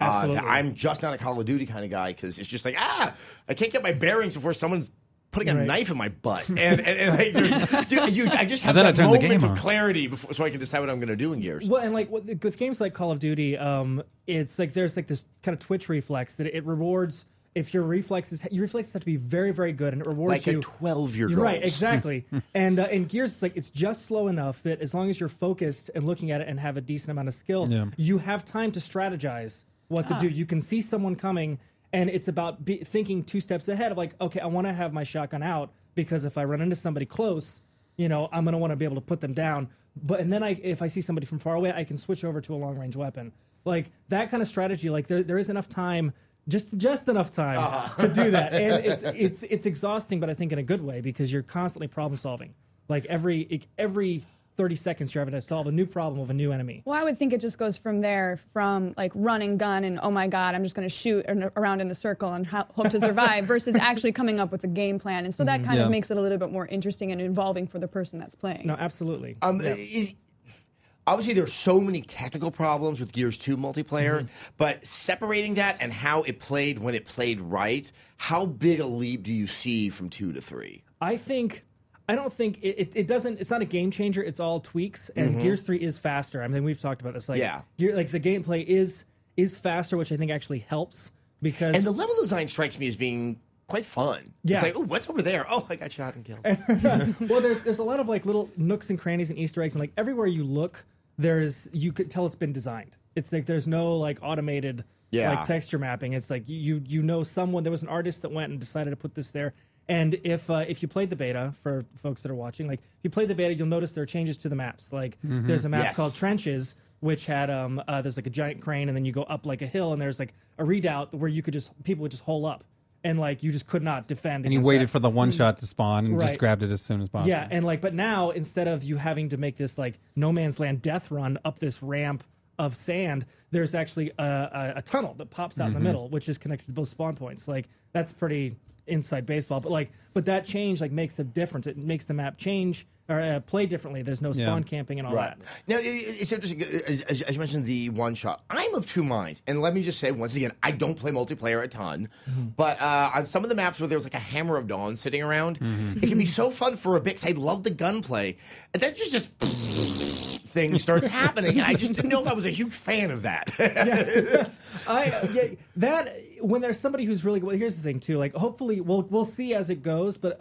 Absolutely. I'm just not a Call of Duty kind of guy because it's just like I can't get my bearings before someone's putting a knife in my butt, and like, I just have then I that turn the moment game of on. clarity before, so I can decide what I'm going to do in Gears. Well, and like with games like Call of Duty, it's like there's like this kind of twitch reflex that it rewards if your reflexes have to be very, very good, and it rewards Like you. a 12-year-old. You're right, exactly. And in Gears, it's like it's just slow enough that as long as you're focused and looking at it and have a decent amount of skill, you have time to strategize what to do. You can see someone coming. And it's about thinking 2 steps ahead of like, okay, I want to have my shotgun out because if I run into somebody close, I'm going to want to be able to put them down. And then if I see somebody from far away, I can switch over to a long range weapon. Like that kind of strategy. Like there is enough time, just enough time to do that. And it's exhausting, but I think in a good way because you're constantly problem solving. Like every 30 seconds you're having to solve a new problem with a new enemy. Well, I would think it just goes from there, from like run and gun and oh my god, I'm just going to shoot around in a circle and hope to survive, versus actually coming up with a game plan. And so that kind of makes it a little bit more interesting and involving for the person that's playing. No, absolutely. Obviously, there's so many technical problems with Gears 2 multiplayer, but separating that and how it played when it played right, how big a leap do you see from 2 to 3? I don't think it doesn't. It's not a game changer. It's all tweaks. And Gears 3 is faster. I mean, we've talked about this. Like, the gameplay is faster, which I think actually helps because. And the level design strikes me as being quite fun. Yeah. It's like, oh, what's over there? Oh, I got shot and killed. Well, there's a lot of like little nooks and crannies and Easter eggs, and like everywhere you look, you could tell it's been designed. It's like there's no like automated like texture mapping. It's like you know someone. There was an artist that went and decided to put this there. And if you played the beta, for folks that are watching, like if you played the beta, you'll notice there are changes to the maps. Like there's a map called Trenches, which had there's like a giant crane, and then you go up like a hill, and there's like a redoubt where people would just hole up, and like you just could not defend. And you waited for the one shot to spawn and just grabbed it as soon as possible. Yeah, and like, but now instead of you having to make this like no man's land death run up this ramp of sand, there's actually a tunnel that pops out in the middle, which is connected to both spawn points. Like that's pretty inside baseball, but that change like makes a difference. It makes the map change or play differently. There's no spawn camping and all that. Now, it's interesting, as you mentioned, the one shot. I'm of 2 minds. And let me just say, once again, I don't play multiplayer a ton. But on some of the maps where there's like a Hammer of Dawn sitting around, it can be so fun for a bit, because I love the gunplay. And then just thing starts happening. And I just didn't know if I was a huge fan of that. That when there's somebody who's really good. Well, here's the thing, too. Like, hopefully, we'll see as it goes. But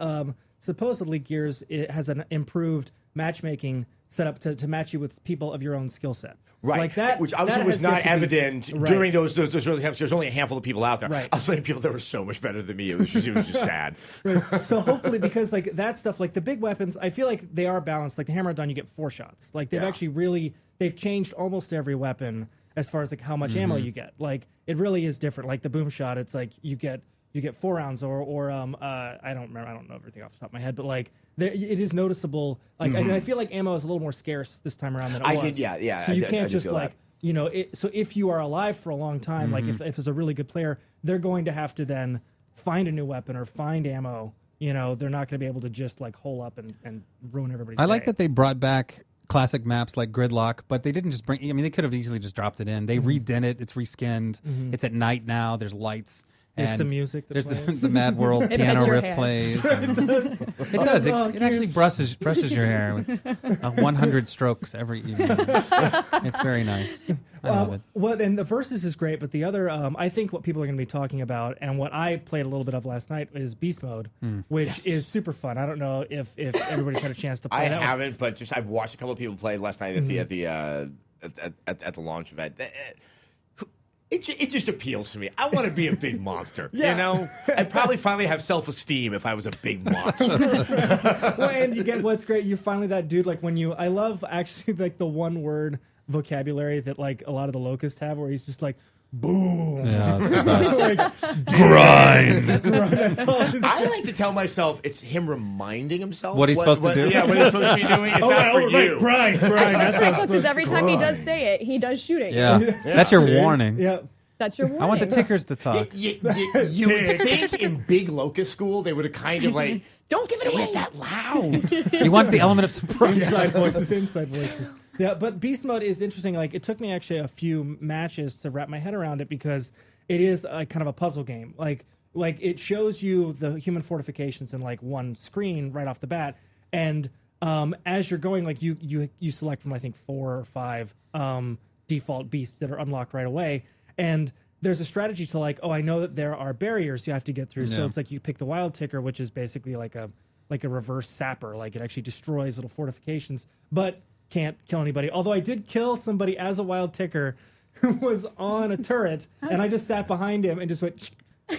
supposedly, Gears has an improved matchmaking set up to match you with people of your own skill set. Right, like that, which obviously was not evident during those early camps. There's only a handful of people out there. Right. I was playing people that were so much better than me. It was just sad. Right. So hopefully, because like that stuff, like the big weapons, I feel like they are balanced. Like the Hammer of Dawn, you get 4 shots. Like they've actually they've changed almost every weapon as far as like how much ammo you get. Like it really is different. Like the boom shot, it's like you get 4 rounds or I don't remember. I don't know everything off the top of my head, but like it is noticeable. Like I feel like ammo is a little more scarce this time around than it was. Yeah. So you I can't did just feel like that. So if you are alive for a long time, like if it's a really good player, they're going to have to then find a new weapon or find ammo. They're not going to be able to just like hole up and ruin everybody's I like day. that they brought back classic maps like Gridlock, but they didn't just bring. I mean, they could have easily just dropped it in. They redid it. It's reskinned. It's at night now. There's lights. There's And some music that There's plays. the Mad World It piano affects your riff hair. plays. and- It does. Oh, It actually Gears. brushes your hair with 100 strokes every evening. It's very nice. I love it. Well, and the Versus is great, but the other, I think what people are going to be talking about, and what I played a little bit of last night, is Beast Mode, which is super fun. I don't know if everybody's had a chance to play I that one. haven't, but just I've watched a couple of people play last night at the launch event. It just appeals to me. I want to be a big monster. Yeah. You know, I'd probably finally have self-esteem if I was a big monster. Well, and you get what's great. You finally that dude like when you. I love actually like the one word vocabulary that like a lot of the Locusts have, where he's just like boom. Yeah, it's the best. It's like Grind. that's all it's- I like to tell myself it's him reminding himself What he's supposed to do? Yeah, what he's supposed to be doing. It's not for you. Grind. That's what I'm Because supposed every time he does say it, he does shoot it. Yeah. That's your see? warning. Yeah. That's your warning. I want the tickers to talk. You would think in big locust school they would have kind of like, don't give it away that loud. You want the element of surprise. Inside voices. Yeah, but Beast Mode is interesting. Like, it took me actually a few matches to wrap my head around it because it is a kind of a puzzle game. Like it shows you the human fortifications in like one screen right off the bat, and as you're going, like you select from I think 4 or 5 default beasts that are unlocked right away, and there's a strategy to like, oh, I know that there are barriers you have to get through, so Yeah. it's like you pick the Wild Ticker, which is basically like a reverse sapper, like it actually destroys little fortifications, but can't kill anybody. Although I did kill somebody as a Wild Ticker who was on a turret, and I just sat behind him and just went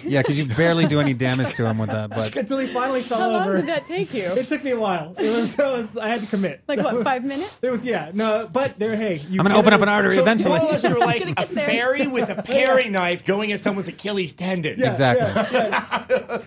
Yeah, because you barely do any damage to him with that. But until he finally fell How long over. did that take you? It took me a while. It was I had to commit. Like what, 5 minutes? It was but there. Hey, you I'm going to get open it- up an artery So eventually. more or less you're like Gonna a get there. fairy with a paring knife going at someone's Achilles tendon. Yeah, Exactly. yeah.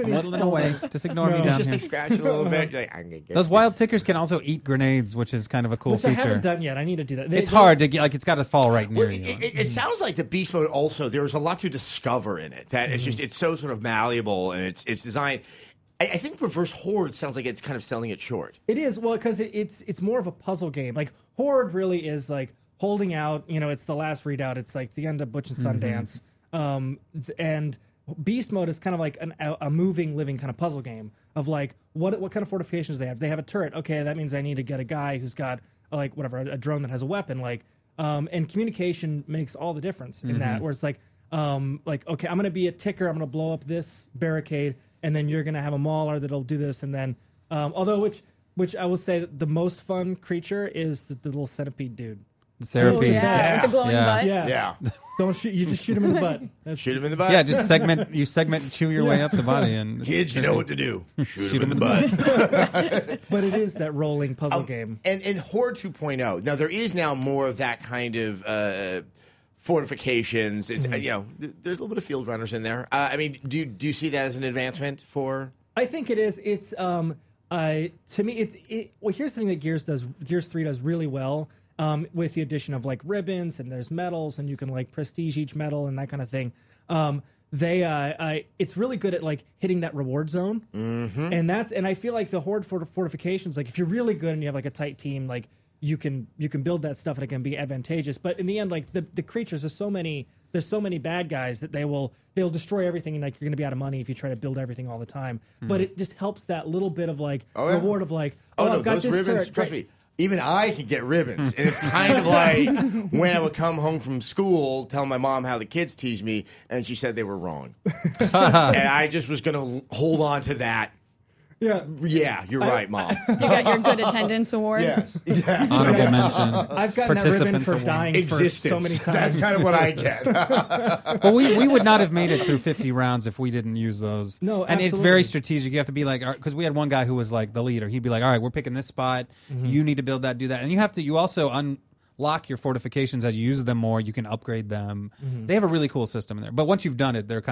I'm whittling away. Just ignore me No. down Just here. like scratch it a little bit. You're like, I'm gonna get Those you. wild tickers can also eat grenades, which is kind of a cool Which I feature. haven't done yet. I need to do that. It's hard to get, like, it's got to fall right near Well, you. it sounds like the Beast Mode also, there's a lot to discover in it. That it's so sort of malleable and it's designed. I think Reverse Horde sounds like it's kind of selling it short. It is because it's more of a puzzle game. Like Horde really is like holding out. You know, it's the last readout. It's like the end of Butch and Sundance. And Beast Mode is kind of like a moving, living kind of puzzle game of like what kind of fortifications they have. They have a turret. Okay, that means I need to get a guy who's got like whatever a drone that has a weapon. Like and communication makes all the difference in that. Where it's like okay, I'm gonna be a ticker. I'm gonna blow up this barricade. And then you're gonna have a mauler that'll do this, and then which I will say that the most fun creature is the little centipede dude. The Seraphine. Yeah, with the glowing Yeah. butt. Yeah, don't shoot. You just shoot him in the butt. That's, Shoot him in the butt. Yeah, just segment and chew your way up the body. And Kids, you know what to do. Shoot him in the butt. but it is that rolling puzzle game. And Horde 2.0. Now, there is now more of that kind of fortifications. It's, there's a little bit of field runners in there. I mean, do you see that as an advancement for... I think it is. It's to me, well, here's the thing that Gears 3 does really well. With the addition of like ribbons and there's medals and you can like prestige each medal and that kind of thing. It's really good at like hitting that reward zone. Mm-hmm. And I feel like the Horde fortifications, like if you're really good and you have like a tight team, like you can build that stuff and it can be advantageous. But in the end, like the creatures, there's so many bad guys that they'll destroy everything, and like you're gonna be out of money if you try to build everything all the time. But it just helps that little bit of like reward of like, I've got those this ribbons, turret. trust me. Even I can get ribbons. And it's kind of like when I would come home from school, tell my mom how the kids teased me, and she said they were wrong. And I just was going to hold on to that. Yeah, you're right, Mom. You got your good attendance award. Yes. Yeah. Honorable mention. I've gotten that ribbon Participants for award. dying Existence. for so many times. That's kind of what I get. Well, we would not have made it through 50 rounds if we didn't use those. No, and it's absolutely. very strategic. You have to be like, because we had one guy who was like the leader. He'd be like, all right, we're picking this spot. You need to build that, do that. And you also unlock your fortifications as you use them more. You can upgrade them. They have a really cool system in there. But once you've done it, they're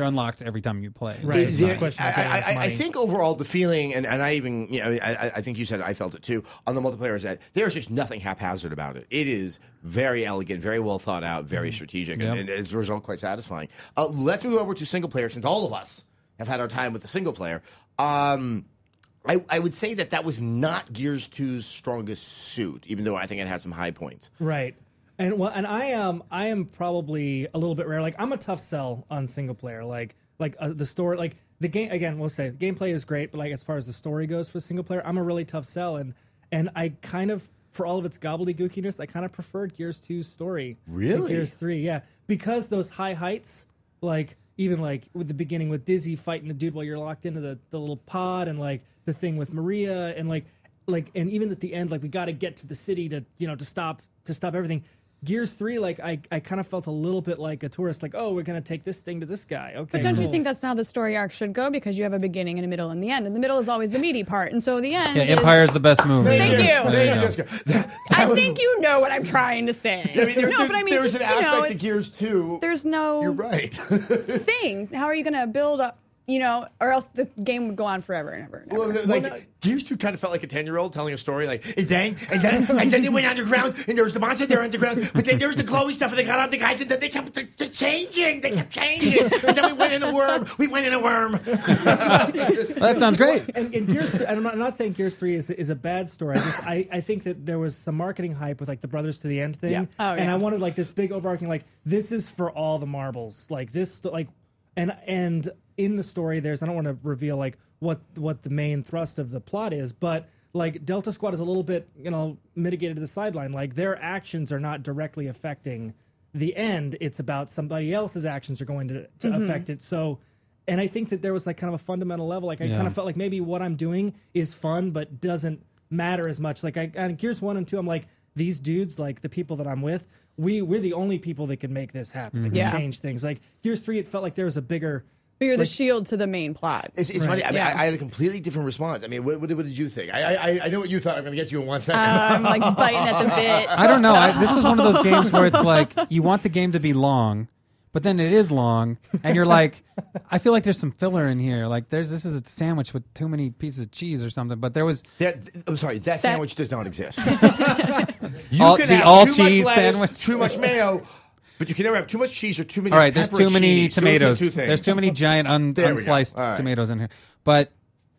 unlocked every time you play. Right. It's just a I, question of getting enough I money. think overall the feeling, and I even, I think you said it, I felt it too, on the multiplayer is that there's just nothing haphazard about it. It is very elegant, very well thought out, very strategic, Yep. and as a result, quite satisfying. Let's move over to single player, since all of us have had our time with the single player. I would say that was not Gears 2's strongest suit, even though I think it has some high points. Right. And I am probably a little bit rare. Like I'm a tough sell on single player. Like the story, like the game. Again, we'll say the gameplay is great, but like as far as the story goes for single player, I'm a really tough sell. And I kind of, for all of its gobbledygookiness, I kind of preferred Gears 2's story to Gears 3. Yeah, because those high heights, like even like with the beginning with Dizzy fighting the dude while you're locked into the little pod, and like the thing with Maria, and like and even at the end, like we got to get to the city to stop everything. Gears 3, like I kind of felt a little bit like a tourist, like, oh, we're gonna take this thing to this guy. Okay, But don't you cool. think that's how the story arc should go? Because you have a beginning and a middle and the end, and the middle is always the meaty part, and so the end. Yeah, is, Empire is the best movie. Thank you. There you go. Jessica. I think you know what I'm trying to say. I mean, there was just, an aspect to it's- Gears 2. There's no You're right. thing. How are you going to build up? Or else the game would go on forever and ever. And ever. Well, like Gears 2 kind of felt like a 10-year-old telling a story, like, and then they went underground, and there was the monster there underground, but then there was the glowy stuff, and they got out the guys, and then they kept changing, and then we went in a worm. That sounds great. And Gears 3, I'm not saying Gears 3 is a bad story. I think that there was some marketing hype with like the Brothers to the End thing, Yeah. Oh, and yeah. I wanted like this big overarching, like this is for all the marbles, like this, like, and in the story, I don't want to reveal like what the main thrust of the plot is, but like Delta Squad is a little bit mitigated to the sideline. Like their actions are not directly affecting the end. It's about somebody else's actions are going to affect it. So. And I think that there was like kind of a fundamental level. Like I kind of felt like maybe what I'm doing is fun, but doesn't matter as much. Like on Gears 1 and 2, I'm like, these dudes, like the people that I'm with, we're the only people that can make this happen. That can change things. Like Gears 3, it felt like there was a bigger. But you're the shield to the main plot. It's Right. funny. I mean, Yeah. I had a completely different response. I mean, what did you think? I know what you thought. I'm going to get to you in 1 second. I'm like biting at the bit. I don't know. This was one of those games where it's like you want the game to be long, but then it is long, and you're like, I feel like there's some filler in here. Like this is a sandwich with too many pieces of cheese or something. But there was I'm sorry, that sandwich does not exist. You All- can the have all too cheese much lettuce, sandwich. too much mayo, but you can never have too much cheese or too many. all right. There's too many pepperoncinis. Those are the tomatoes. two things. There's too many giant There we go. unsliced All right. tomatoes in here. But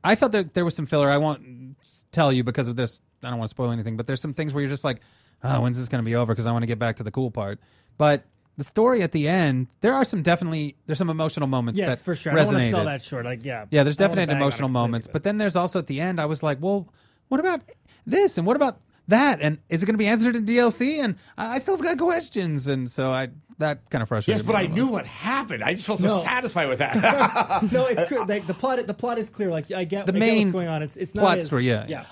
I felt that there was some filler. I won't tell you because of this. I don't want to spoil anything. But there's some things where you're just like, oh, when's this going to be over? Because I want to get back to the cool part. But the story at the end, there's some emotional moments Yes, that for sure. resonated. I don't want to sell that short. Like, yeah. Yeah, there's I don't wanna definite bag on it emotional completely, moments. But then there's also at the end, I was like, well, what about this? And what about that? And is it going to be answered in DLC? And I still have got questions. And so that kind of frustrated Yes, me. but a I little. knew what happened. I just felt so No. satisfied with that. No, it's clear. Like the plot is clear. Like I get The I get main what's going on. It's not plot as, story, yeah. yeah.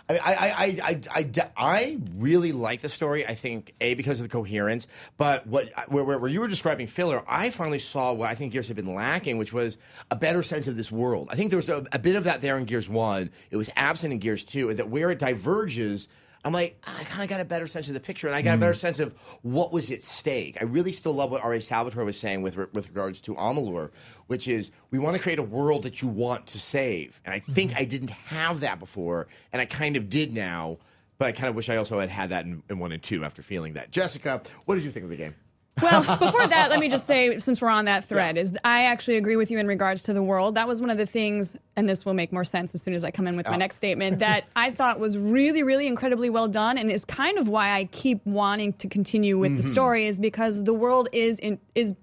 I really like the story. I think because of the coherence, but where you were describing filler, I finally saw what I think Gears had been lacking, which was a better sense of this world. I think there was a bit of that there in Gears 1. It was absent in Gears 2, and that where it diverges, I'm like, I kind of got a better sense of the picture, and I got a better sense of what was at stake. I really still love what R.A. Salvatore was saying with regards to Amalur, which is we want to create a world that you want to save. And I think I didn't have that before, and I kind of did now, but I kind of wish I also had that in 1 and 2 after feeling that. Jessica, what did you think of the game? Well, before that, let me just say, since we're on that thread, is I actually agree with you in regards to the world. That was one of the things, and this will make more sense as soon as I come in with my next statement, that I thought was really, really incredibly well done, and is kind of why I keep wanting to continue with the story, is because the world is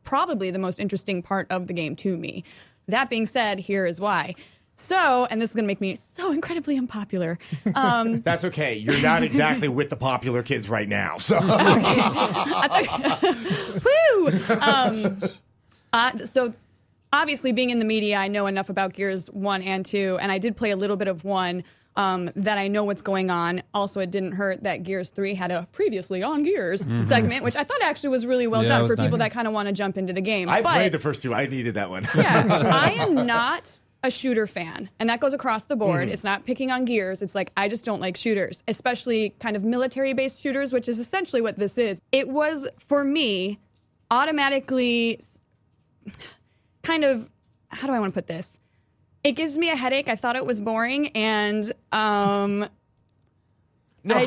probably the most interesting part of the game to me. That being said, here is why. So, and this is going to make me so incredibly unpopular. That's okay. You're not exactly with the popular kids right now. So Woo! So obviously, being in the media, I know enough about Gears 1 and 2, and I did play a little bit of 1 that I know what's going on. Also, it didn't hurt that Gears 3 had a previously on Gears segment, which I thought actually was really well Yeah, it done was for people nice. that kind of want to jump into the game. I But played the first 2. I needed that one. yeah, I am not a shooter fan, and that goes across the board. It's not picking on Gears. It's like I just don't like shooters, especially kind of military-based shooters, which is essentially what this is. It was, for me, automatically kind of, how do I want to put this? It gives me a headache. I thought it was boring, and I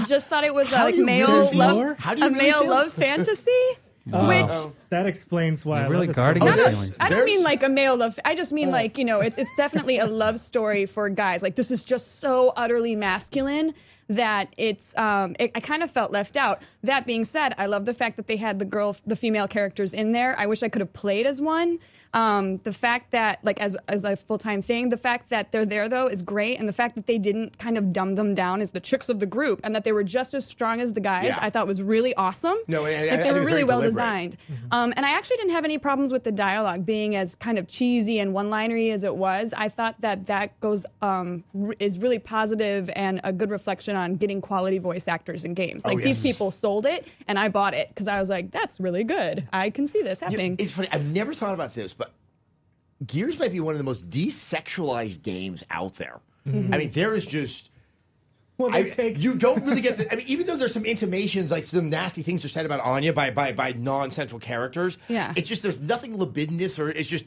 just thought it was How like do you male really feel? love, How do you a really male feel? love fantasy. Which that explains why You're I really love it guarding so your much. there's- feelings. I don't There's- mean like a male love. I just mean like, it's definitely a love story for guys. Like this is just so utterly masculine that it's I kind of felt left out. That being said, I love the fact that they had the female characters in there. I wish I could have played as one. The fact that like as a full-time thing, the fact that they're there though is great, and the fact that they didn't kind of dumb them down as the chicks of the group, and that they were just as strong as the guys, Yeah. I thought was really awesome. No, like I they think were it's really very well deliberate. designed. And I actually didn't have any problems with the dialogue being as kind of cheesy and one-linery as it was. I thought that goes is really positive and a good reflection on getting quality voice actors in games. Like these yes. people sold it, and I bought it because I was like, that's really good. I can see this You know, happening. it's funny. I've never thought about this, but Gears might be one of the most desexualized games out there. I mean, there is just. Well, they take You don't really get the. I mean, even though there's some intimations, like some nasty things are said about Anya by non-central characters. Yeah. It's just there's nothing libidinous, or it's just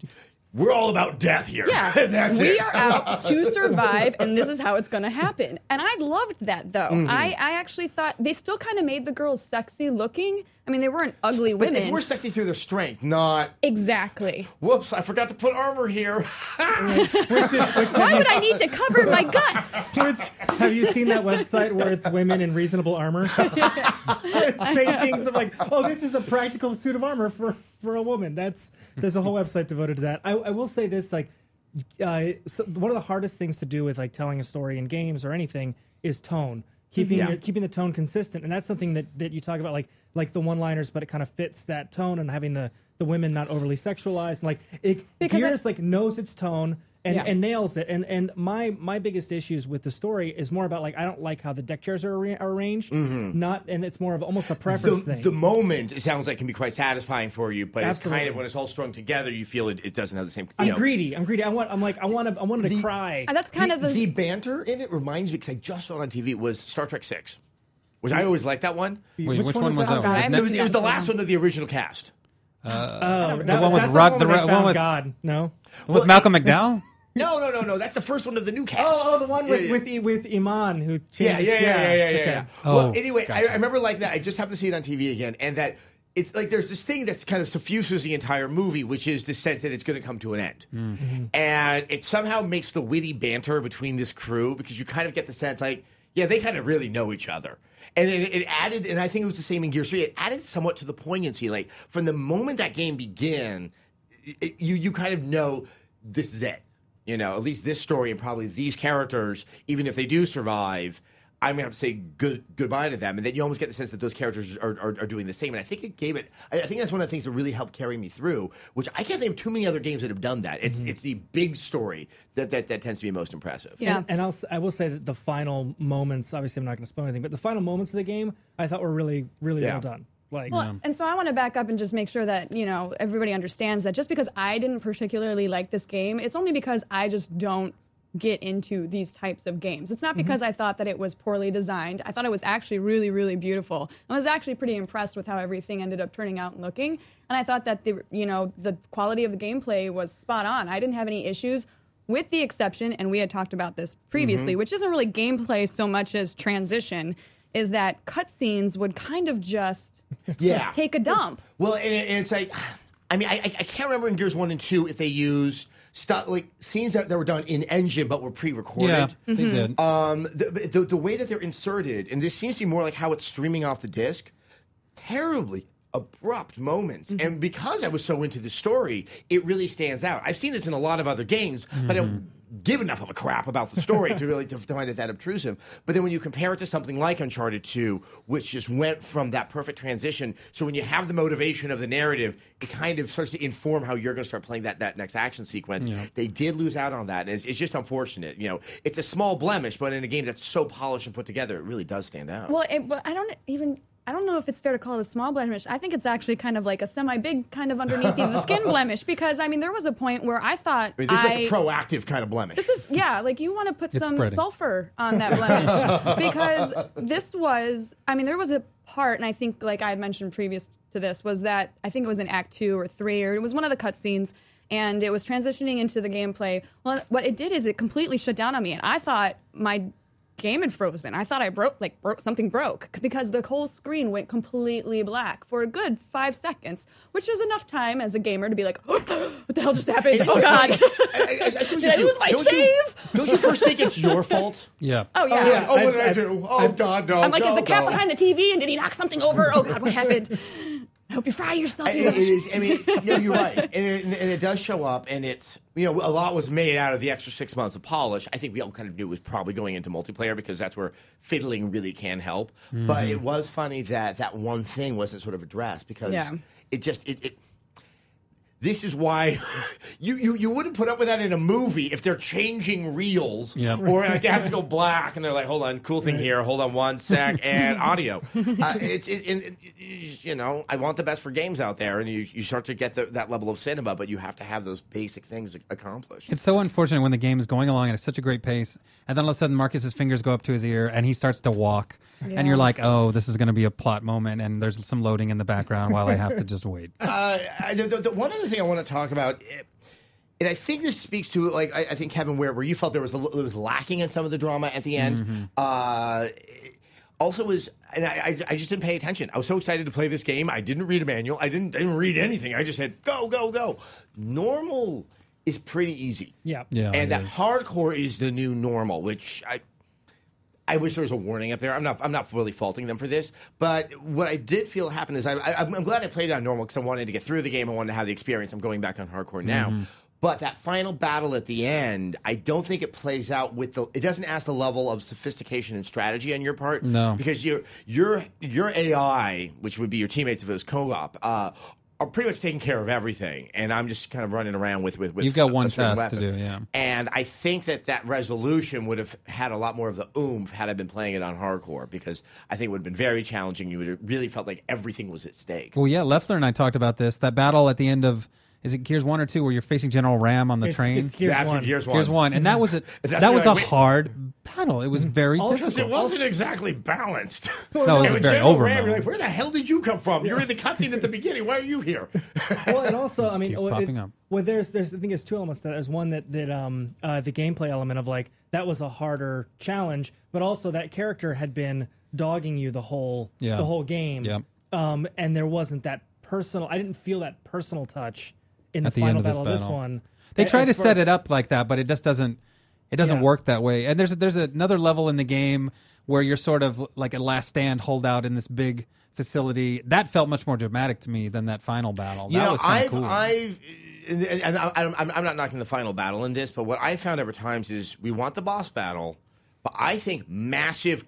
we're all about death here. Yeah, That's we it. are out to survive, and this is how it's going to happen. And I loved that, though. I actually thought they still kind of made the girls sexy looking. I mean, they weren't ugly But women. it's more sexy through their strength, not. Exactly. Whoops! I forgot to put armor here. Why would I need to cover my guts? Have you seen that website where it's women in reasonable armor? It's paintings of like, oh, this is a practical suit of armor for a woman. There's a whole website devoted to that. I will say this, like, so one of the hardest things to do with like telling a story in games or anything is tone. Keeping the tone consistent, and that's something that you talk about, like the one-liners, but it kind of fits that tone, and having the women not overly sexualized, and like Gears like knows its tone and nails it. And my biggest issues with the story is more about like I don't like how the deck chairs are arranged, and it's more of almost a preference thing. The moment it sounds like can be quite satisfying for you, but it's kind Absolutely. of when it's all strung together, you feel it doesn't have the same. I'm greedy. I wanted to cry. And that's kind of the banter in it reminds me, because I just saw it on TV, was Star Trek 6, which I always liked that one. Wait, which one was that? Oh, God, I haven't It was, seen it was that the last one. one of the original cast. one with Rod- the one one found with- God. No. With Malcolm McDowell? No. That's the first one of the new cast. Oh, the one Yeah, with Iman who Yeah. changes. Okay. Oh, Well, anyway, gotcha. I remember like that. I just happened to see it on TV again, and that it's like there's this thing that's kind of suffuses the entire movie, which is the sense that it's going to come to an end, and it somehow makes the witty banter between this crew, because you kind of get the sense like, yeah, they kind of really know each other. And it added, and I think it was the same in Gears 3, it added somewhat to the poignancy. Like, from the moment that game began, you kind of know this is it. You know, at least this story and probably these characters, even if they do survive, I'm going to have to say goodbye to them. And then you almost get the sense that those characters are doing the same. And I think it gave it, I think that's one of the things that really helped carry me through, which I can't think of too many other games that have done that. It's the big story that tends to be most impressive. Yeah. And I will say that the final moments, obviously I'm not going to spoil anything, but the final moments of the game I thought were really, really Yeah. well done. Like, Well, and so I want to back up and just make sure that, everybody understands that just because I didn't particularly like this game, it's only because I just don't get into these types of games. It's not because I thought that it was poorly designed. I thought it was actually really, really beautiful. I was actually pretty impressed with how everything ended up turning out and looking. And I thought that the quality of the gameplay was spot on. I didn't have any issues, with the exception, and we had talked about this previously, which isn't really gameplay so much as transition, is that cutscenes would kind of just take a dump. Well, and it's like, I mean, I can't remember in Gears 1 and 2 if they used stuff like scenes that were done in engine but were pre-recorded. Yeah, they did. The way that they're inserted, and this seems to be more like how it's streaming off the disc, terribly abrupt moments. And because I was so into the story, it really stands out. I've seen this in a lot of other games, but I don't give enough of a crap about the story to really to find it that obtrusive. But then when you compare it to something like Uncharted 2, which just went from that perfect transition, so when you have the motivation of the narrative, it kind of starts to inform how you're going to start playing that next action sequence. Yeah. They did lose out on that, and it's just unfortunate. It's a small blemish, but in a game that's so polished and put together, it really does stand out. Well, I don't know if it's fair to call it a small blemish. I think it's actually kind of like a semi-big kind of underneath the skin blemish, because, there was a point where I thought this is like a proactive kind of blemish. This is, like you want to put some spreading. sulfur on that blemish. Because this was, there was a part, and I think, like I had mentioned previous to this, was that I think it was in Act 2 or 3, or it was one of the cutscenes, and it was transitioning into the gameplay. Well, what it did is it completely shut down on me, and I thought my game had frozen. I thought I broke something broke because the whole screen went completely black for a good 5 seconds, which is enough time as a gamer to be like, what the hell just happened? Oh God. Did I lose my save? Don't you first think it's your fault? Yeah. Oh yeah. Oh, what did I do? Oh, God, no. I'm like, no, is the cat no. behind the TV and did he knock something over? Oh God, what happened? I hope you fry yourself. It is. I mean, no, you're right, and it does show up, and it's a lot was made out of the extra 6 months of polish. I think we all kind of knew it was probably going into multiplayer because that's where fiddling really can help. But it was funny that one thing wasn't sort of addressed because it. This is why you wouldn't put up with that in a movie if they're changing reels or like they have to go black and they're like, hold on, cool thing here, hold on 1 sec, and audio. I want the best for games out there, and you start to get that level of cinema, but you have to have those basic things accomplished. It's so unfortunate when the game is going along at such a great pace, and then all of a sudden Marcus's fingers go up to his ear and he starts to walk, and you're like, oh, this is going to be a plot moment, and there's some loading in the background while I have to just wait. The one other thing I want to talk about, and I think this speaks to, like, I think, Kevin, where you felt it was lacking in some of the drama at the end. Also was, and I just didn't pay attention. I was so excited to play this game. I didn't read a manual. I didn't read anything. I just said, go, go, go. Normal is pretty easy. Yeah. And that hardcore is the new normal, which I wish there was a warning up there. I'm not really faulting them for this, but what I did feel happen is I'm glad I played on normal because I wanted to get through the game. I wanted to have the experience. I'm going back on hardcore now. But that final battle at the end, I don't think it plays out it doesn't ask the level of sophistication and strategy on your part. No. Because your AI, which would be your teammates if it was co-op, are pretty much taking care of everything, and I'm just kind of running around with You've got one a certain task to weapon. do, yeah. And I think that resolution would have had a lot more of the oomph had I been playing it on hardcore, because I think it would have been very challenging. You would have really felt like everything was at stake. Well, yeah, Leffler and I talked about this. That battle at the end of, is it Gears 1 or 2, where you're facing General Ram on the train? It's Gears That's 1. what Gears 1. Gears 1, and that was a hard battle. It was very Because it difficult. wasn't exactly balanced. No, it was And when very General over. Ram, you're like, where the hell did you come from? You're in the cutscene at the beginning. Why are you here? Well, and also, I mean, keeps popping up. there's I think there's two elements to that. There's one that the gameplay element of, like, that was a harder challenge, but also that character had been dogging you the whole game. Yep. And there wasn't that personal. I didn't feel that personal touch in At the the end final of this battle of this battle. one. They try to As far set as- it up like that, but it just doesn't. It doesn't Yeah. work that way. And there's another level in the game where you're sort of like a last stand holdout in this big facility. That felt much more dramatic to me than that final battle. That was kind of cool. I'm not knocking the final battle in this, but what I found over times is we want the boss battle, but I think massive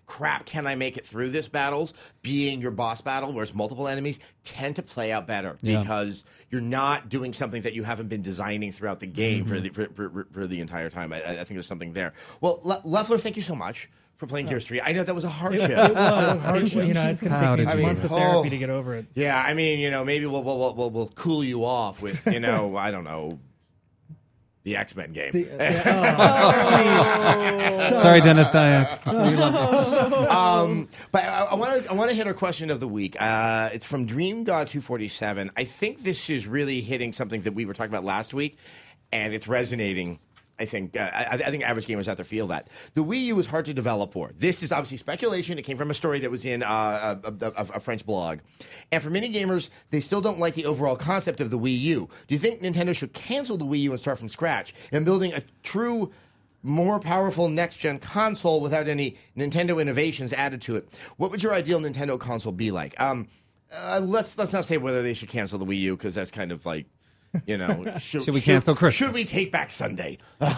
crap, can I make it through this battles, being your boss battle where it's multiple enemies, tend to play out better because you're not doing something that you haven't been designing throughout the game for the entire time. I think there's something there. Well, Leffler, thank you so much for playing Gears 3. I know that was a hardship. It was. It's going How to did take me you- months of therapy to get over it. Yeah, I mean, maybe we'll cool you off with, I don't know, the X-Men game. Sorry, Dennis Dyack. But I want to hit our question of the week. It's from Dream God 247. I think this is really hitting something that we were talking about last week, and it's resonating. I think average gamers out there feel that the Wii U is hard to develop for. This is obviously speculation. It came from a story that was in a French blog, and for many gamers, they still don't like the overall concept of the Wii U. Do you think Nintendo should cancel the Wii U and start from scratch and building a true, more powerful next-gen console without any Nintendo innovations added to it? What would your ideal Nintendo console be like? Let's not say whether they should cancel the Wii U, because that's kind of like, should we cancel Christmas? Should we take back Sunday? But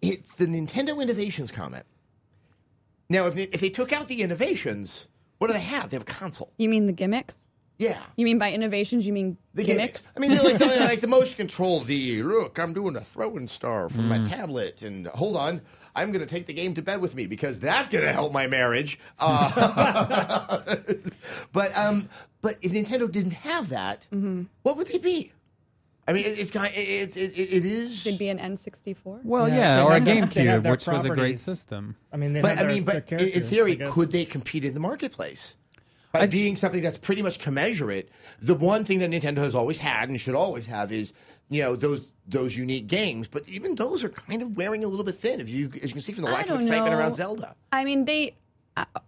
it's the Nintendo innovations comment. Now, if they took out the innovations, what do they have? They have a console. You mean the gimmicks? Yeah. You mean by innovations, you mean The gimmicks? I mean, they're like the motion control. Look, I'm doing a throwing star from my tablet, and hold on, I'm going to take the game to bed with me because that's going to help my marriage. But if Nintendo didn't have that, what would they be? I mean, it is. Could be an N64. Well, Yeah, or a they have GameCube, their which was a great properties. system. I mean, they But have I mean, their but in characters, theory, I guess. could they compete in the marketplace? by being something that's pretty much commensurate. The one thing that Nintendo has always had and should always have is, those unique games. But even those are kind of wearing a little bit thin. As you can see from the lack of excitement around Zelda. I mean,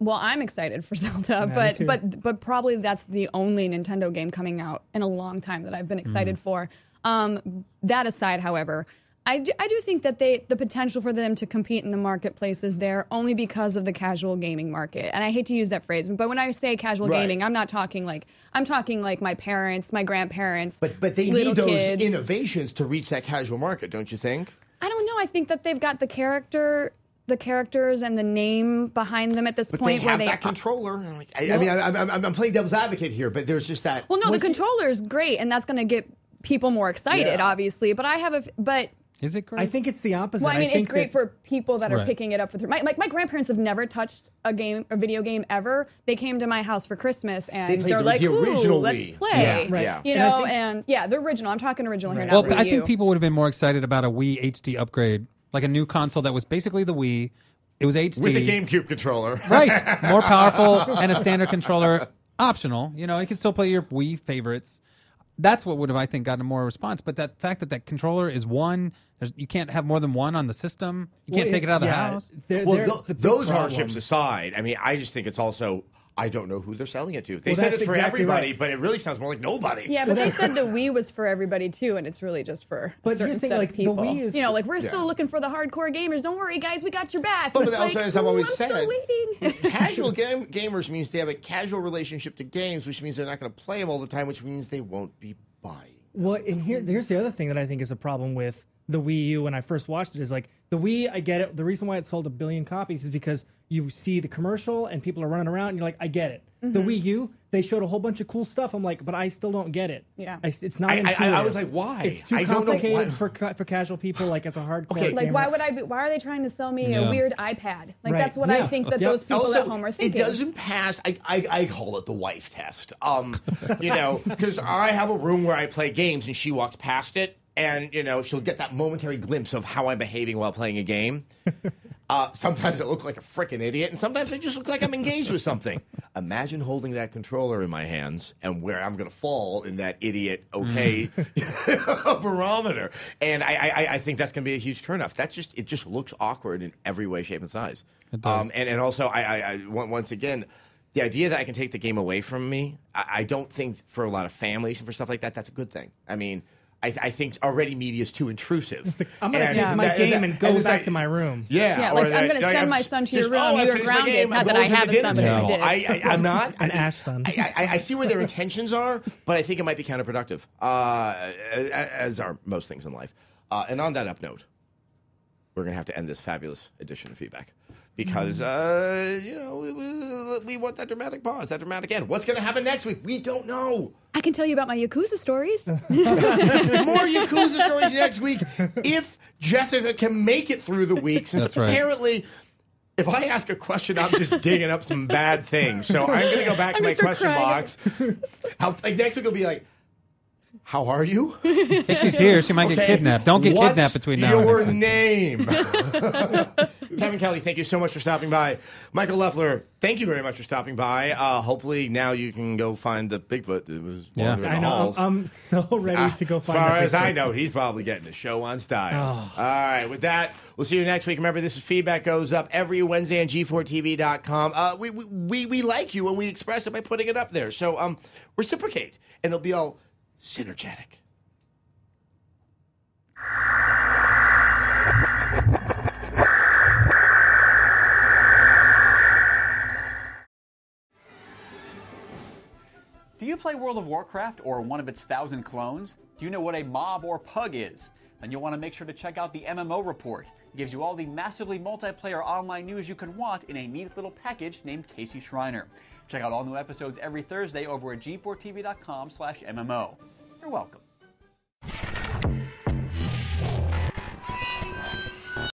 well, I'm excited for Zelda, Yeah, but probably that's the only Nintendo game coming out in a long time that I've been excited for. That aside, however, I do think that the potential for them to compete in the marketplace is there only because of the casual gaming market. And I hate to use that phrase, but when I say casual gaming, I'm talking like my parents, my grandparents. But they need those innovations to reach that casual market, don't you think? I don't know. I think that they've got the characters and the name behind them at this but point. They have that controller. I'm playing devil's advocate here, but there's just that. Well, no, the controller is great, and that's going to get people more excited, obviously. But Is it great? I think it's the opposite. Well, I mean, it's great for people that are Right. picking it up for my grandparents have never touched a video game ever. They came to my house for Christmas and They played they're like, the "Ooh, original let's Wii." play." Yeah, Right. yeah. You And I know, think- and the original. I'm talking original here now. Well, Wii I think U. people would have been more excited about a Wii HD upgrade, like a new console that was basically the Wii. It was HD. With a GameCube controller. Right. More powerful and a standard controller optional. You can still play your Wii favorites. That's what would have, I think, gotten more response. But that fact that controller is one, you can't have more than one on the system. You can't take it out of the house. Those hardships aside, I mean, I just think it's also, I don't know who they're selling it to. They said that's it's for exactly everybody, right. but it really sounds more like nobody. Yeah, but they said the Wii was for everybody too, and it's really just for But a certain here's the thing, set like, of the people. Wii is- We're still looking for the hardcore gamers. Don't worry, guys, we got your back. But It's also, like, as I've always I'm said, still waiting. casual gamers means they have a casual relationship to games, which means they're not going to play them all the time, which means they won't be buying. Well, and here's the other thing that I think is a problem with the Wii U when I first watched it is like the Wii, I get it. The reason why it sold 1 billion copies is because you see the commercial and people are running around and you're like, I get it. The Wii U, they showed a whole bunch of cool stuff. I'm like, but I still don't get it. Yeah. It's not I intuitive. was like, why? It's too I don't know complicated why. for casual people, like as a hardcore Okay. Like, gamer. why are they trying to sell me Yeah. a weird iPad? Like, Right. that's what I Yeah. think that Yep. those people Also, at home are thinking. it doesn't pass. I call it the wife test. Because I have a room where I play games, and she walks past it, and she'll get that momentary glimpse of how I'm behaving while playing a game. Sometimes I look like a frickin' idiot, and sometimes I just look like I'm engaged with something. Imagine holding that controller in my hands and where I'm going to fall in that idiot barometer. And I think that's going to be a huge turnoff. It just looks awkward in every way, shape, and size. It does. And also, once again, the idea that I can take the game away from me, I don't think for a lot of families and for stuff like that, that's a good thing. I mean, I think already media is too intrusive. It's like, I'm going to And take my game and go it's back like- to my room. Yeah, like, or I'm gonna send my son to your room, I you're finished my grounded. game, Not I'm that going I to have the a son, dinner but I table. did. I'm not. An Ash son. I see where their intentions are, but I think it might be counterproductive, as are most things in life. And on that up note, we're going to have to end this fabulous edition of Feedback. Because, we want that dramatic pause, that dramatic end. What's going to happen next week? We don't know. I can tell you about my Yakuza stories. More Yakuza stories next week if Jessica can make it through the week. Since That's right. apparently, if I ask a question, I'm just digging up some bad things. So I'm going to go back to my gonna start question box. Next week will be like, how are you? If she's here, she might get Okay. kidnapped. Don't get What's kidnapped between now and your next week. name? Kevin Kelly, thank you so much for stopping by. Michael Leffler, thank you very much for stopping by. Hopefully now you can go find the Bigfoot that was wandering I the know. halls. I'm so ready to go find As far that as Bigfoot. I know, he's probably getting a show on style. Oh. All right, with that, we'll see you next week. Remember, this is Feedback goes up every Wednesday on G4TV.com. We like you and we express it by putting it up there. So reciprocate, and it'll be all synergetic. Do you play World of Warcraft or one of its 1,000 clones? Do you know what a mob or pug is? Then you'll want to make sure to check out the MMO Report. It gives you all the massively multiplayer online news you could want in a neat little package named Casey Schreiner. Check out all new episodes every Thursday over at g4tv.com/MMO. You're welcome.